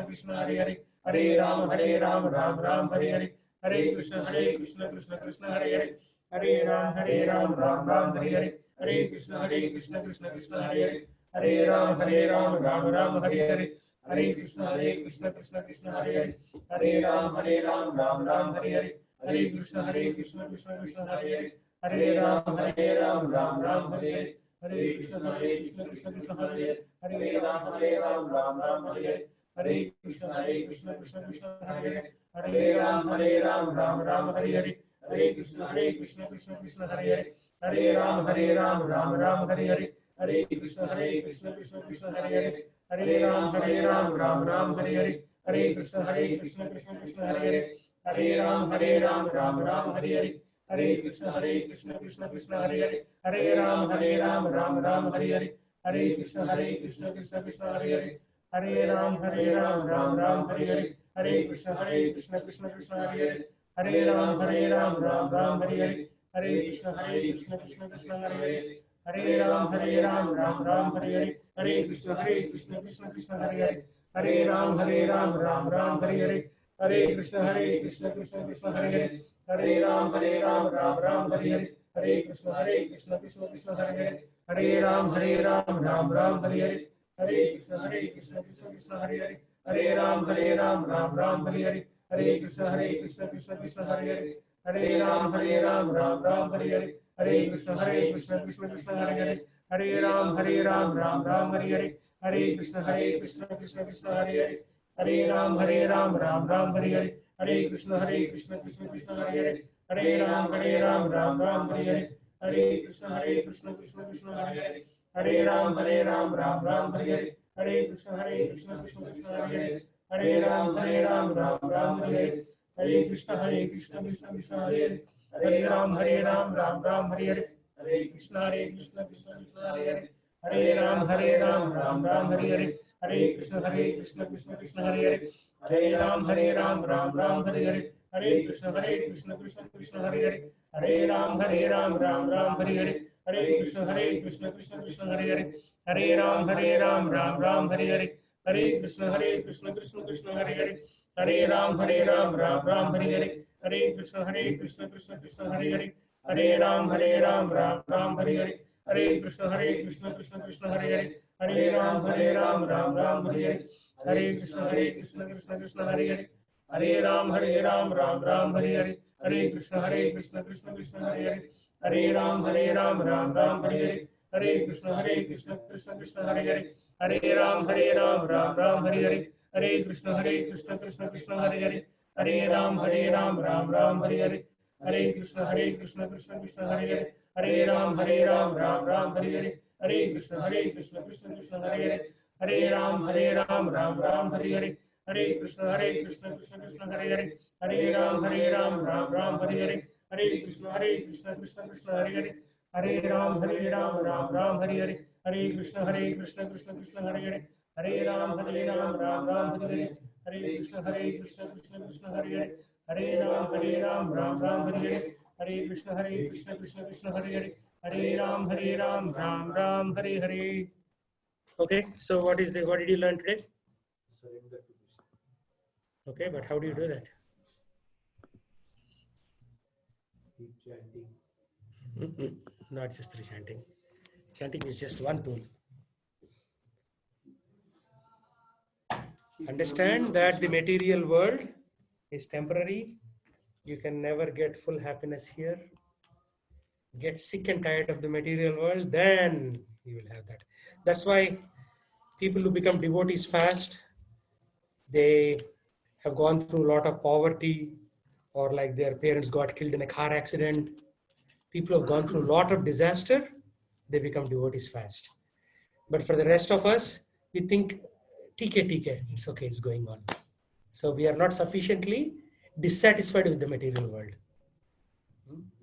Krishna Hare Hare. Hare Ram Ram Ram Hare Hare. Hare Krishna Krishna Hare Hare. Hare Ram Ram Ram Hare Hare. Hare Krishna Krishna Hare Hare. Hare Ram Ram Ram Hare Hare. Hare Krishna Krishna Hare Hare. Hare Ram Ram Ram Hare Hare. Hare Krishna Krishna Hare Hare. Hare Ram Ram Ram Hare Hare. Hare Krishna Krishna Hare Hare. Hare Ram Ram Ram Hare Hare. Hare Krishna Krishna Hare Hare. Hare Ram Ram Ram Hare Hare. Hare Krishna Krishna Hare Hare. Hare Ram Ram Ram Hare Hare. Hare Krishna Krishna Hare Hare. Hare Ram Ram Ram Hare Hare. Hare Krishna Krishna Hare Hare. Hare Ram Ram Ram Hare Hare. Hare Krishna Krishna Hare Hare. Hare Ram Ram Ram Hare Hare. Hare Krishna Krishna Hare Hare. Hare Ram Ram Ram Hare Hare. Hare Krishna Krishna Hare Hare. Hare Ram Ram Ram Hare Hare. Hare Krishna Krishna Hare Hare. Hare Ram Ram Ram Hare Hare. Hare Krishna Krishna Hare Hare. Hare Ram Ram Ram Hare Hare. Hare Krishna Krishna Hare Hare. Hare Ram Ram Ram Hare Hare. Hare Krishna Krishna Hare Hare. Hare Ram Ram Ram Hare Hare. Hare Krishna Krishna Hare Hare. Hare Ram Ram Ram Hare Hare. Hare Krishna Krishna Hare Hare. Hare Ram Ram Ram Hare Hare. Hare Krishna Krishna Hare Hare. Hare Ram Ram Ram Hare Hare. Hare Krishna Krishna Hare Hare. Hare Ram Ram Ram Hare Hare. Hare Krishna Krishna Hare Hare. Hare Ram Ram Ram Hare Hare. Hare Krishna Krishna Hare Hare. Hare Ram Ram Ram Hare Hare. Hare Krishna Krishna Krishna Hare Hare Ram Ram Ram Hare Hare Hare Krishna Krishna Krishna Hare Hare Ram Ram Ram Hare Hare Hare Krishna Krishna Krishna Hare Hare Hare Ram Ram Hare Hare Hare Krishna Krishna Hare Hare Hare Ram Ram Hare Hare Hare Krishna Krishna Hare Hare Hare Ram Ram Hare Hare Hare Krishna Krishna Hare Hare Hare Ram Ram Hare Hare Hare Krishna Krishna Hare Hare Hare Ram Ram Hare Hare Hare Krishna Krishna Hare Hare Hare Ram Ram Hare Hare Hare Krishna Krishna Hare Hare Hare Ram Ram Hare Hare Hare Krishna Krishna Hare Hare Hare Ram Ram Hare Hare Hare Krishna Krishna Hare Hare Hare Ram Ram Hare Hare Hare Krishna Krishna Hare Hare Hare Ram Ram Hare Hare Hare Krishna Krishna Hare Hare Hare Ram Ram Hare Hare Hare Krishna Krishna Hare Hare Hare Ram Ram Hare Hare Hare Krishna Krishna Hare Hare Hare Ram Ram Hare Hare Hare Krishna Krishna Hare Hare Hare Ram Ram Hare Hare Hare Krishna Krishna Hare Hare Hare Ram Ram Hare Hare Hare Krishna Hare Hare Hare Ram Ram Hare Hare Hare Krishna Hare Hare Hare Ram Ram Hare Hare. Okay, so what did you learn today? Surrender to Krishna. Okay, but how do you do that? Keep chanting. Not just through chanting. Chanting is just one tool. Understand that the material world is temporary. You can never get full happiness here. Get sick and tired of the material world, then you will have that. That's why people who become devotees fast, they have gone through a lot of poverty, or like their parents got killed in a car accident. People who have gone through a lot of disaster, they become devotees fast. But for the rest of us, we think, TK, it's okay, it's going on. So we are not sufficiently dissatisfied with the material world.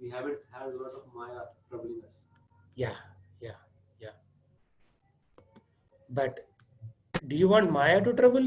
We haven't had a lot of Maya troubling us. Yeah. But do you want Maya to trouble